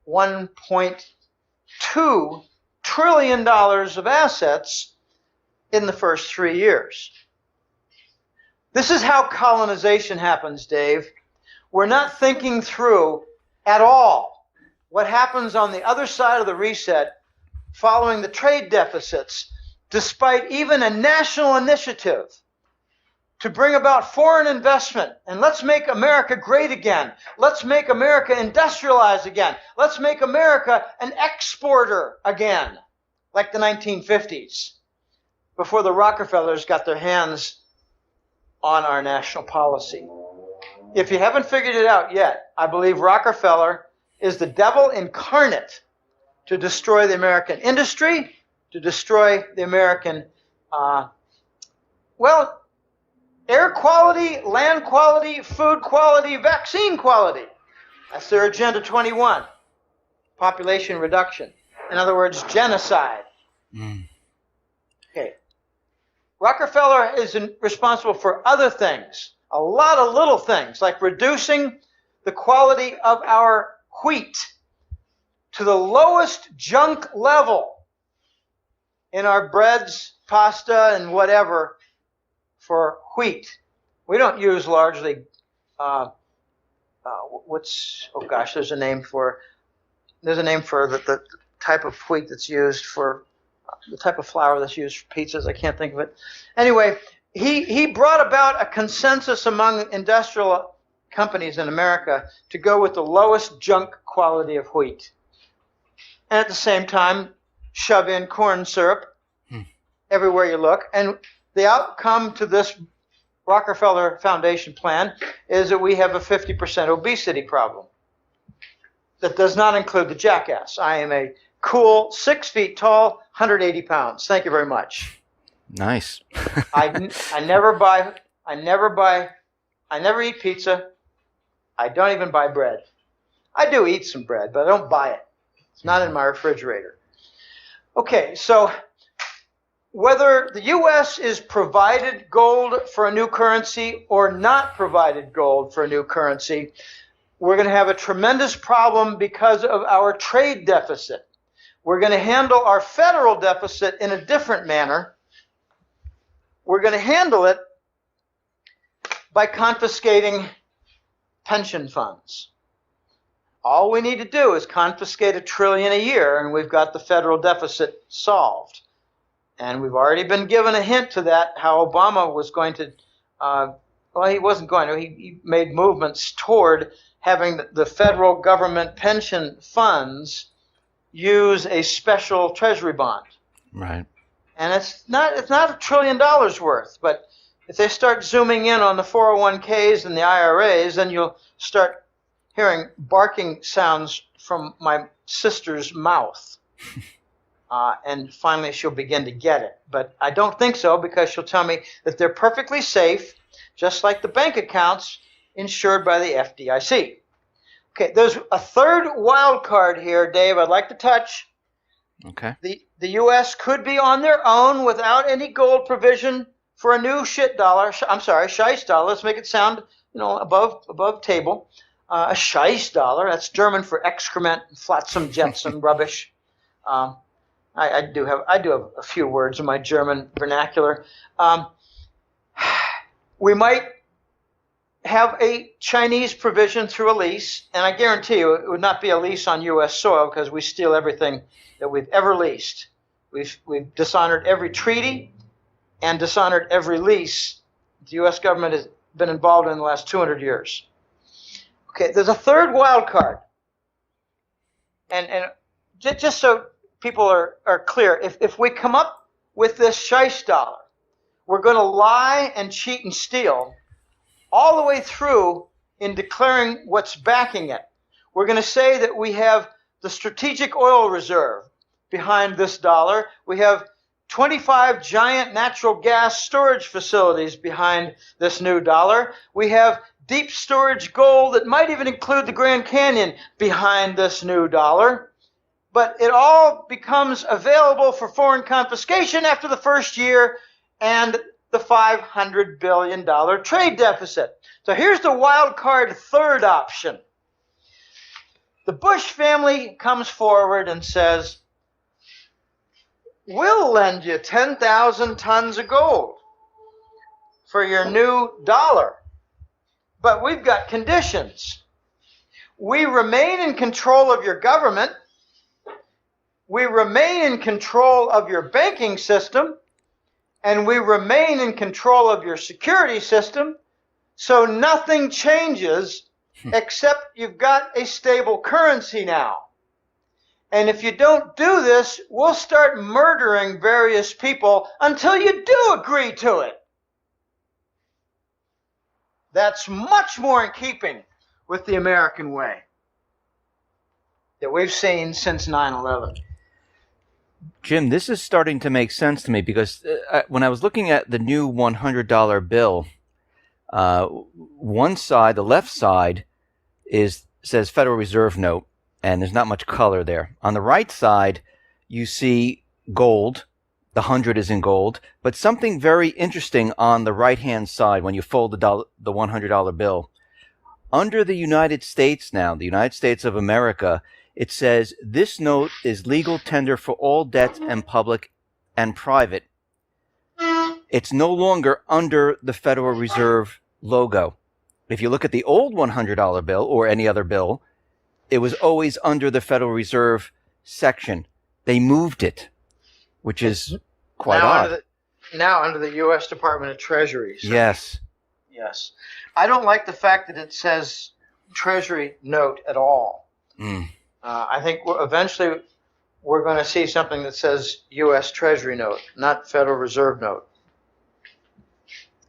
$1.2 trillion of assets in the first 3 years. This is how colonization happens, Dave. We're not thinking through at all what happens on the other side of the reset following the trade deficits, despite even a national initiative to bring about foreign investment. And let's make America great again. Let's make America industrialized again. Let's make America an exporter again, like the 1950s, before the Rockefellers got their hands on our national policy. If you haven't figured it out yet, I believe Rockefeller is the devil incarnate to destroy the American industry, to destroy the American, air quality, land quality, food quality, vaccine quality. That's their Agenda 21, population reduction. In other words, genocide. Okay. Rockefeller is responsible for other things, a lot of little things, like reducing the quality of our wheat to the lowest junk level in our breads, pasta, and whatever for wheat. We don't use largely, there's a name for the type of wheat that's used for, the type of flour that's used for pizzas. I can't think of it. Anyway, he brought about a consensus among industrial companies in America to go with the lowest junk quality of wheat. And at the same time, shove in corn syrup everywhere you look. And the outcome to this Rockefeller Foundation plan is that we have a 50% obesity problem. That does not include the jackass. I am a cool 6 feet tall, 180 pounds. Thank you very much. Nice. I never eat pizza. I don't even buy bread. I do eat some bread, but I don't buy it. It's not in my refrigerator. Okay, so whether the U.S. is provided gold for a new currency or not provided gold for a new currency, we're going to have a tremendous problem because of our trade deficit. We're going to handle our federal deficit in a different manner. We're going to handle it by confiscating pension funds. All we need to do is confiscate $1 trillion a year, and we've got the federal deficit solved. And we've already been given a hint to that, how Obama was going to, he wasn't going to, he made movements toward having the federal government pension funds use a special treasury bond. Right. And it's not $1 trillion worth, but if they start zooming in on the 401ks and the IRAs, then you'll start hearing barking sounds from my sister's mouth. And finally she'll begin to get it. But I don't think so, because she'll tell me that they're perfectly safe, just like the bank accounts insured by the FDIC. Okay, there's a third wild card here, Dave, I'd like to touch. Okay. The U.S. could be on their own without any gold provision for a new scheist dollar. Let's make it sound, above table. A scheist dollar, that's German for excrement, flotsam, jetsam, rubbish. I do have a few words in my German vernacular. We might have a Chinese provision through a lease, and I guarantee you it would not be a lease on U.S. soil, because we steal everything that we've ever leased. We've dishonored every treaty and dishonored every lease the U.S. government has been involved in the last 200 years. Okay, there's a third wild card. And just so people are clear, if we come up with this scheist dollar, we're going to lie and cheat and steal all the way through in declaring what's backing it. We're going to say that we have the strategic oil reserve behind this dollar. We have 25 giant natural gas storage facilities behind this new dollar. We have deep storage gold that might even include the Grand Canyon behind this new dollar. But it all becomes available for foreign confiscation after the first year and the $500 billion trade deficit. So here's the wild card third option. The Bush family comes forward and says, we'll lend you 10,000 tons of gold for your new dollar, but we've got conditions. We remain in control of your government. We remain in control of your banking system, and we remain in control of your security system, so nothing changes except you've got a stable currency now. And if you don't do this, we'll start murdering various people until you do agree to it. That's much more in keeping with the American way that we've seen since 9/11. Jim, this is starting to make sense to me, because when I was looking at the new $100 bill, one side, the left side, says Federal Reserve note, and there's not much color there. On the right side, you see gold. The 100 is in gold, but something very interesting on the right-hand side when you fold the $100 bill. Under the United States now, the United States of America, it says, this note is legal tender for all debts and public and private. It's no longer under the Federal Reserve logo. If you look at the old $100 bill or any other bill, it was always under the Federal Reserve section. They moved it, which is quite odd. Now under the U.S. Department of Treasury. So. Yes. Yes. I don't like the fact that it says Treasury note at all. I think eventually we're going to see something that says U.S. Treasury note, not Federal Reserve note.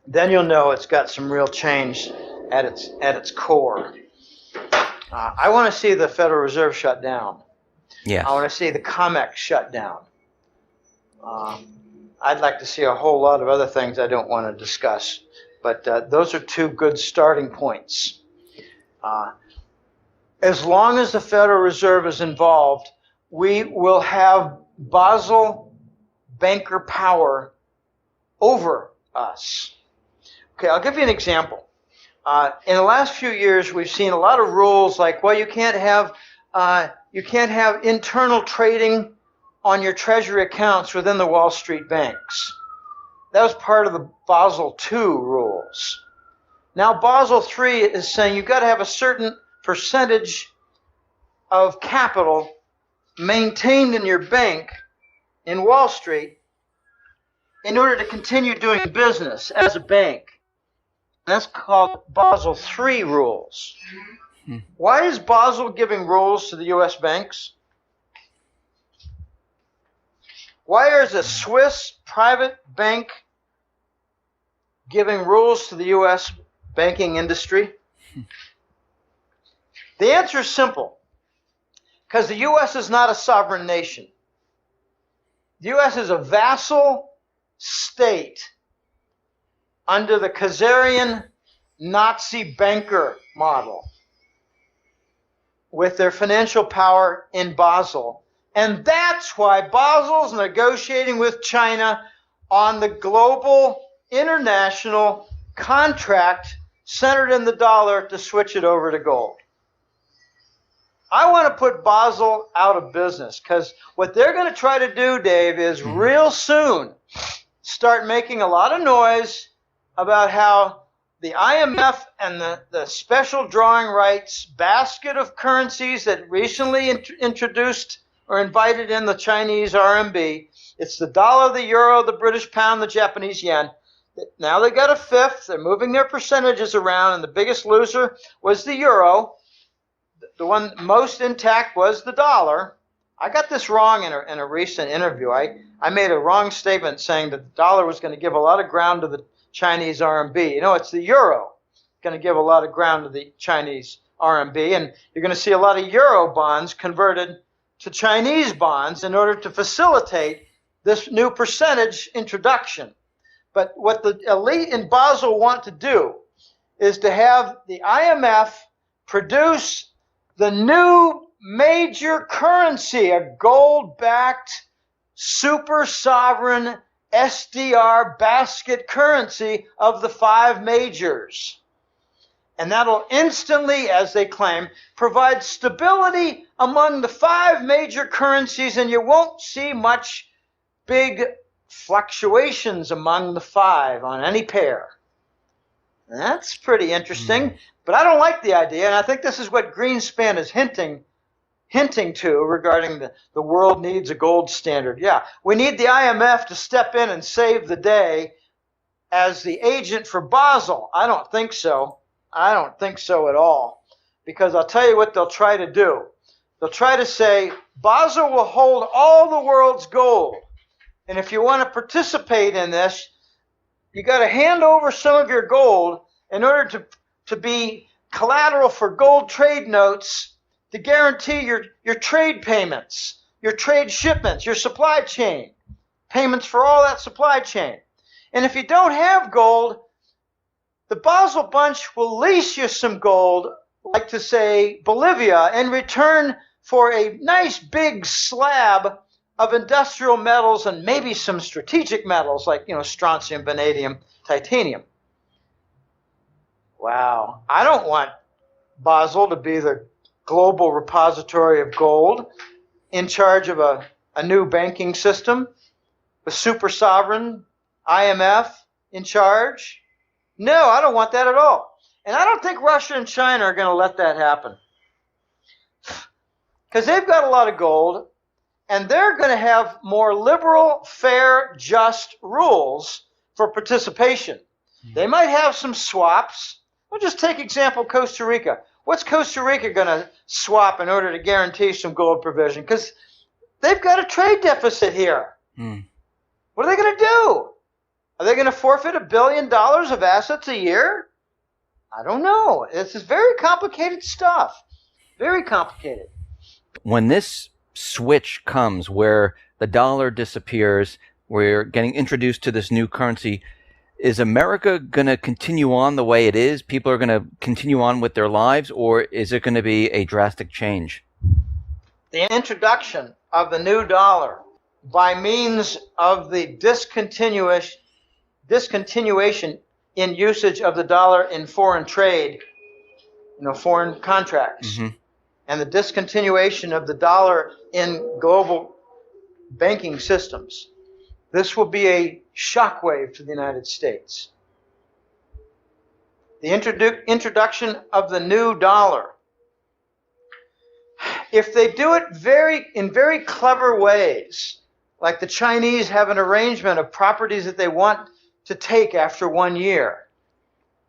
Then you'll know it's got some real change at its core. I want to see the Federal Reserve shut down. Yes. I want to see the COMEX shut down. I'd like to see a whole lot of other things I don't want to discuss, but those are two good starting points. As long as the Federal Reserve is involved, we will have Basel banker power over us. Okay, I'll give you an example. In the last few years, we've seen a lot of rules like, well, you can't have internal trading on your treasury accounts within the Wall Street banks. That was part of the Basel II rules. Now Basel III is saying you've got to have a certain percentage of capital maintained in your bank in Wall Street in order to continue doing business as a bank. That's called Basel III rules. Why is Basel giving rules to the U.S. banks? Why is a Swiss private bank giving rules to the U.S. banking industry? The answer is simple. Because the U.S. is not a sovereign nation. The U.S. is a vassal state under the Khazarian Nazi banker model with their financial power in Basel. And that's why Basel's negotiating with China on the global international contract centered in the dollar to switch it over to gold. I want to put Basel out of business because what they're going to try to do, Dave, is real soon start making a lot of noise about how the IMF and the special drawing rights basket of currencies that recently introduced or invited in the Chinese RMB, it's the dollar, the euro, the British pound, the Japanese yen. Now they got a fifth. They're moving their percentages around, and the biggest loser was the euro. The one most intact was the dollar. I got this wrong in a recent interview. I made a wrong statement saying that the dollar was going to give a lot of ground to the Chinese RMB. You know, it's the euro going to give a lot of ground to the Chinese RMB, and you're going to see a lot of euro bonds converted to Chinese bonds in order to facilitate this new percentage introduction. But what the elite in Basel want to do is to have the IMF produce the new major currency, a gold-backed super sovereign SDR basket currency of the five majors. And that'll instantly, as they claim, provide stability among the five major currencies, and you won't see much big fluctuations among the five on any pair. That's pretty interesting, but I don't like the idea, and I think this is what Greenspan is hinting to regarding the world needs a gold standard. Yeah, we need the IMF to step in and save the day as the agent for Basel. I don't think so. I don't think so at all, because I'll tell you what they'll try to do. They'll try to say, Basel will hold all the world's gold, and if you want to participate in this, you got to hand over some of your gold in order to be collateral for gold trade notes to guarantee your trade payments, your trade shipments, your supply chain, payments for all that supply chain. And if you don't have gold, the Basel bunch will lease you some gold, like to say Bolivia, in return for a nice big slab of industrial metals and maybe some strategic metals like, strontium, vanadium, titanium. Wow. I don't want Basel to be the global repository of gold in charge of a new banking system, a super sovereign IMF in charge. No, I don't want that at all. And I don't think Russia and China are going to let that happen. Because they've got a lot of gold, and they're going to have more liberal, fair, just rules for participation. They might have some swaps. We'll just take example Costa Rica. What's Costa Rica going to swap in order to guarantee some gold provision? Because they've got a trade deficit here. What are they going to do? Are they going to forfeit $1 billion of assets a year? I don't know. This is very complicated stuff. Very complicated. When this switch comes where the dollar disappears, we're getting introduced to this new currency, is America going to continue on the way it is? People are going to continue on with their lives, or is it going to be a drastic change? The introduction of the new dollar by means of the discontinuation in usage of the dollar in foreign trade, foreign contracts, and the discontinuation of the dollar in global banking systems. This will be a shockwave to the United States. The introduction of the new dollar. If they do it in very clever ways, like the Chinese have an arrangement of properties that they want to take after 1 year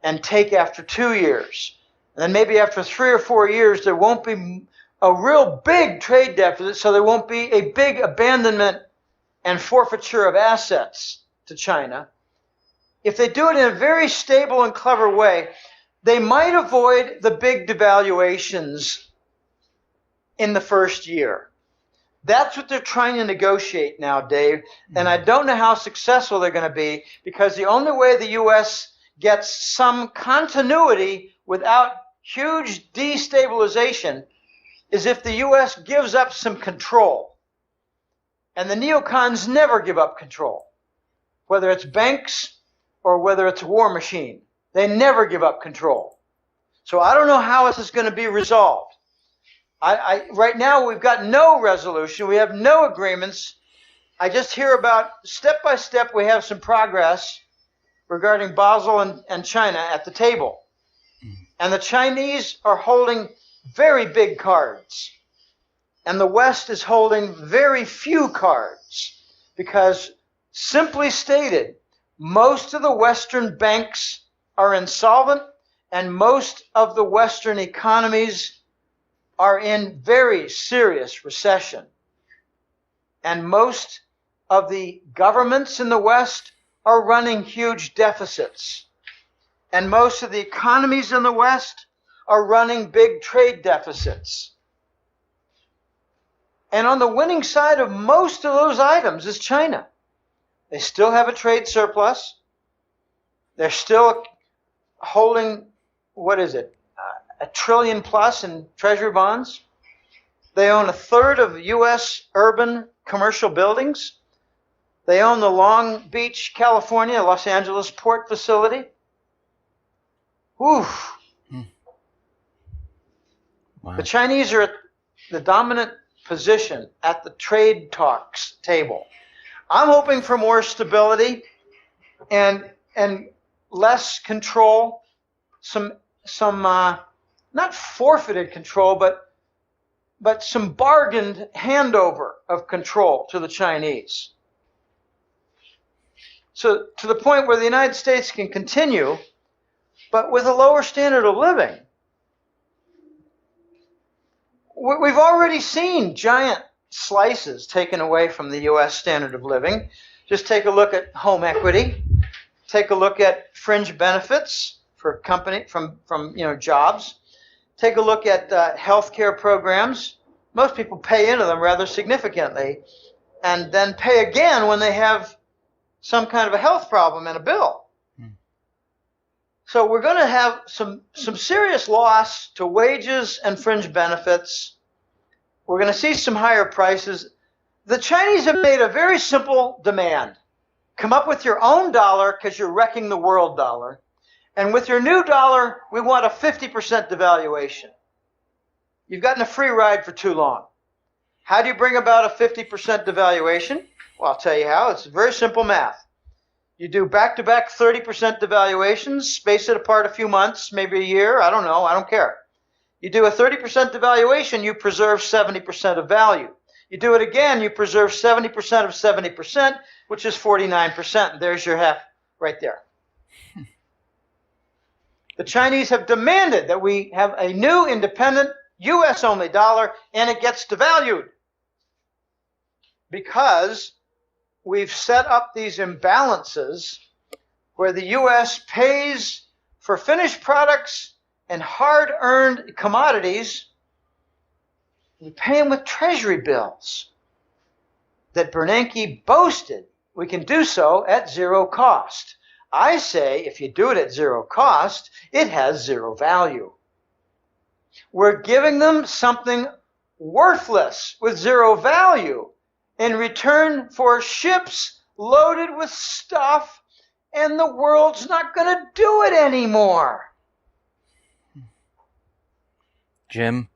and take after 2 years, and then maybe after 3 or 4 years there won't be a real big trade deficit, so there won't be a big abandonment and forfeiture of assets to China. If they do it in a very stable and clever way, they might avoid the big devaluations in the first year. That's what they're trying to negotiate now, Dave. And I don't know how successful they're going to be, because the only way the U.S. gets some continuity without huge destabilization is if the U.S. gives up some control. And the neocons never give up control, whether it's banks or whether it's a war machine. They never give up control. So I don't know how this is going to be resolved. Right now, we've got no resolution. We have no agreements. I just hear about, step by step, we have some progress regarding Basel and China at the table. And the Chinese are holding very big cards. And the West is holding very few cards. Because, simply stated, most of the Western banks are insolvent, and most of the Western economies are in very serious recession. And most of the governments in the West are running huge deficits. And most of the economies in the West are running big trade deficits. And on the winning side of most of those items is China. They still have a trade surplus. They're still holding, $1 trillion plus in treasury bonds. They own 1/3 of U.S. urban commercial buildings. They own the Long Beach, California, Los Angeles port facility. Whew. Wow. The Chinese are at the dominant position at the trade talks table. I'm hoping for more stability and less control, some not forfeited control, but some bargained handover of control to the Chinese. So to the point where the United States can continue, but with a lower standard of living. We've already seen giant slices taken away from the U.S. standard of living. Just take a look at home equity. Take a look at fringe benefits for from jobs. Take a look at health care programs. Most people pay into them rather significantly, and then pay again when they have some kind of a health problem and a bill. So we're going to have some serious loss to wages and fringe benefits. We're going to see some higher prices. The Chinese have made a very simple demand. Come up with your own dollar because you're wrecking the world dollar. And with your new dollar, we want a 50% devaluation. You've gotten a free ride for too long. How do you bring about a 50% devaluation? Well, I'll tell you how. It's very simple math. You do back-to-back 30% devaluations, space it apart a few months, maybe a year, I don't know, I don't care. You do a 30% devaluation, you preserve 70% of value. You do it again, you preserve 70% of 70%, which is 49%. There's your half right there. The Chinese have demanded that we have a new independent US-only dollar, and it gets devalued because we've set up these imbalances where the US pays for finished products and hard-earned commodities. We pay them with treasury bills that Bernanke boasted we can do so at zero cost. I say if you do it at zero cost, it has zero value. We're giving them something worthless with zero value in return for ships loaded with stuff, and the world's not going to do it anymore. Jim,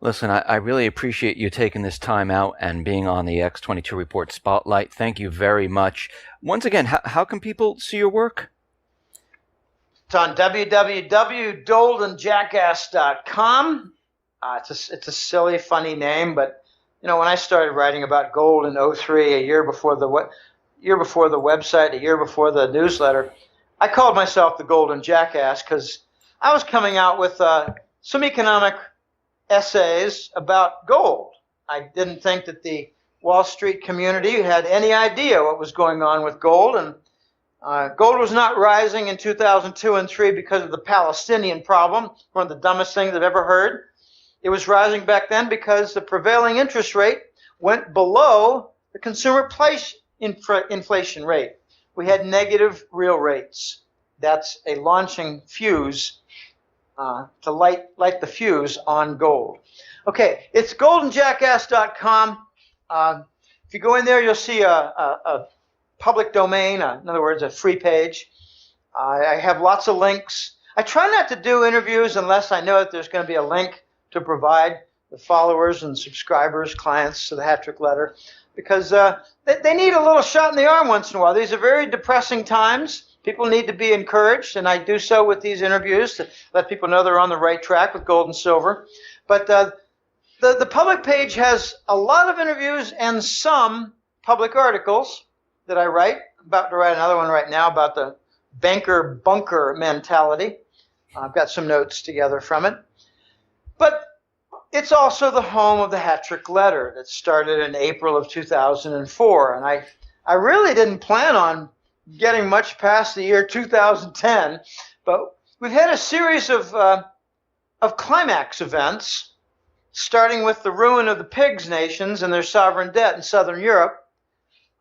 listen, I really appreciate you taking this time out and being on the X22 Report Spotlight. Thank you very much. Once again, how can people see your work? It's on www.goldenjackass.com. It's a silly, funny name, but you know, when I started writing about gold in 2003, a year before the website, a year before the newsletter, I called myself the Golden Jackass because I was coming out with some economic essays about gold. I didn't think that the Wall Street community had any idea what was going on with gold, and gold was not rising in 2002 and 2003 because of the Palestinian problem, one of the dumbest things I've ever heard. It was rising back then because the prevailing interest rate went below the consumer price inflation rate. We had negative real rates. That's a launching fuse to light the fuse on gold. Okay, it's goldenjackass.com. If you go in there, you'll see a public domain, in other words, a free page. I have lots of links. I try not to do interviews unless I know that there's going to be a link to provide the followers and subscribers, clients to the Hat Trick Letter, because they need a little shot in the arm once in a while. These are very depressing times. People need to be encouraged, and I do so with these interviews to let people know they're on the right track with gold and silver. But the public page has a lot of interviews and some public articles that I write. I'm about to write another one right now about the banker bunker mentality. I've got some notes together from it. But it's also the home of the Hat Trick Letter that started in April of 2004. And I really didn't plan on getting much past the year 2010, but we've had a series of climax events, starting with the ruin of the pigs nations and their sovereign debt in Southern Europe,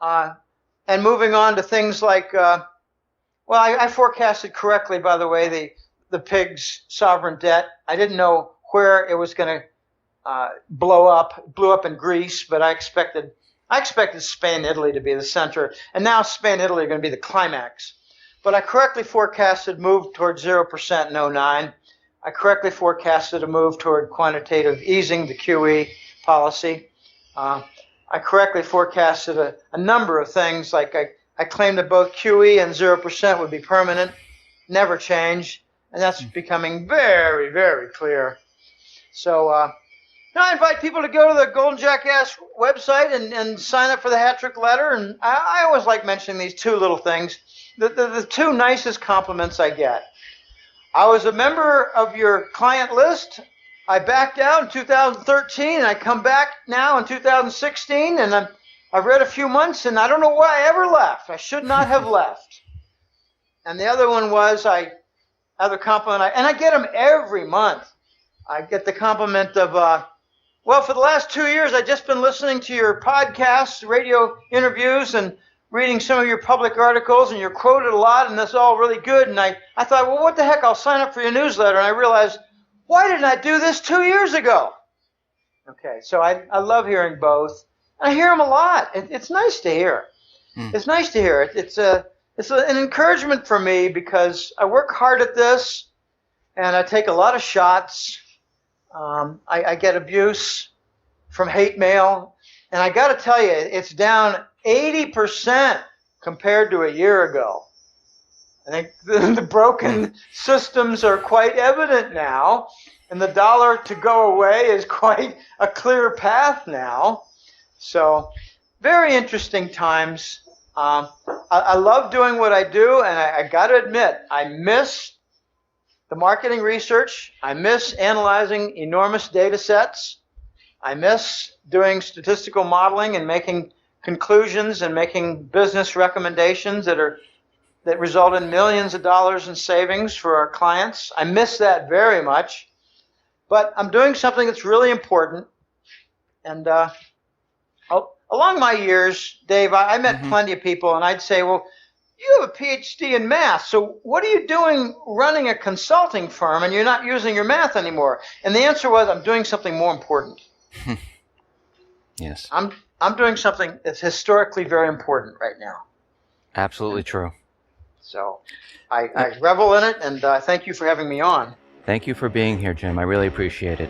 and moving on to things like, I forecasted correctly, by the way, the pigs' sovereign debt. I didn't know where it was going to blew up in Greece, but I expected Spain and Italy to be the center, and now Spain and Italy are going to be the climax. But I correctly forecasted move towards 0% in 2009. I correctly forecasted a move toward quantitative easing, the QE policy. I correctly forecasted a number of things, like I claimed that both QE and 0% would be permanent, never change, and that's becoming very, very clear. So now I invite people to go to the Golden Jackass website and sign up for the Hat Trick Letter. And I always like mentioning these two little things. The two nicest compliments I get. I was a member of your client list. I backed out in 2013, and I come back now in 2016, and I've read a few months, and I don't know why I ever left. I should not have left. And the other one was other compliment, and I get them every month. I get the compliment of, for the last 2 years, I've just been listening to your podcasts, radio interviews, and reading some of your public articles, and you're quoted a lot, and that's all really good. And I thought, well, what the heck, I'll sign up for your newsletter. And I realized, why didn't I do this 2 years ago? Okay, so I love hearing both. I hear them a lot. It's nice to hear. It's nice to hear it. It's an encouragement for me because I work hard at this, and I take a lot of shots. I get abuse from hate mail, and I got to tell you, it's down 80% compared to a year ago. I think the broken systems are quite evident now, and the dollar to go away is quite a clear path now. So, very interesting times. I love doing what I do, and I got to admit, I miss the marketing research. I miss analyzing enormous data sets. I miss doing statistical modeling and making conclusions and making business recommendations that result in millions of dollars in savings for our clients. I miss that very much. But I'm doing something that's really important. And along my years, Dave, I met plenty of people, and I'd say, well, you have a PhD in math, so what are you doing running a consulting firm and you're not using your math anymore? And the answer was, I'm doing something more important. Yes. I'm doing something that's historically very important right now. Absolutely true. So I revel in it, and thank you for having me on. Thank you for being here, Jim. I really appreciate it.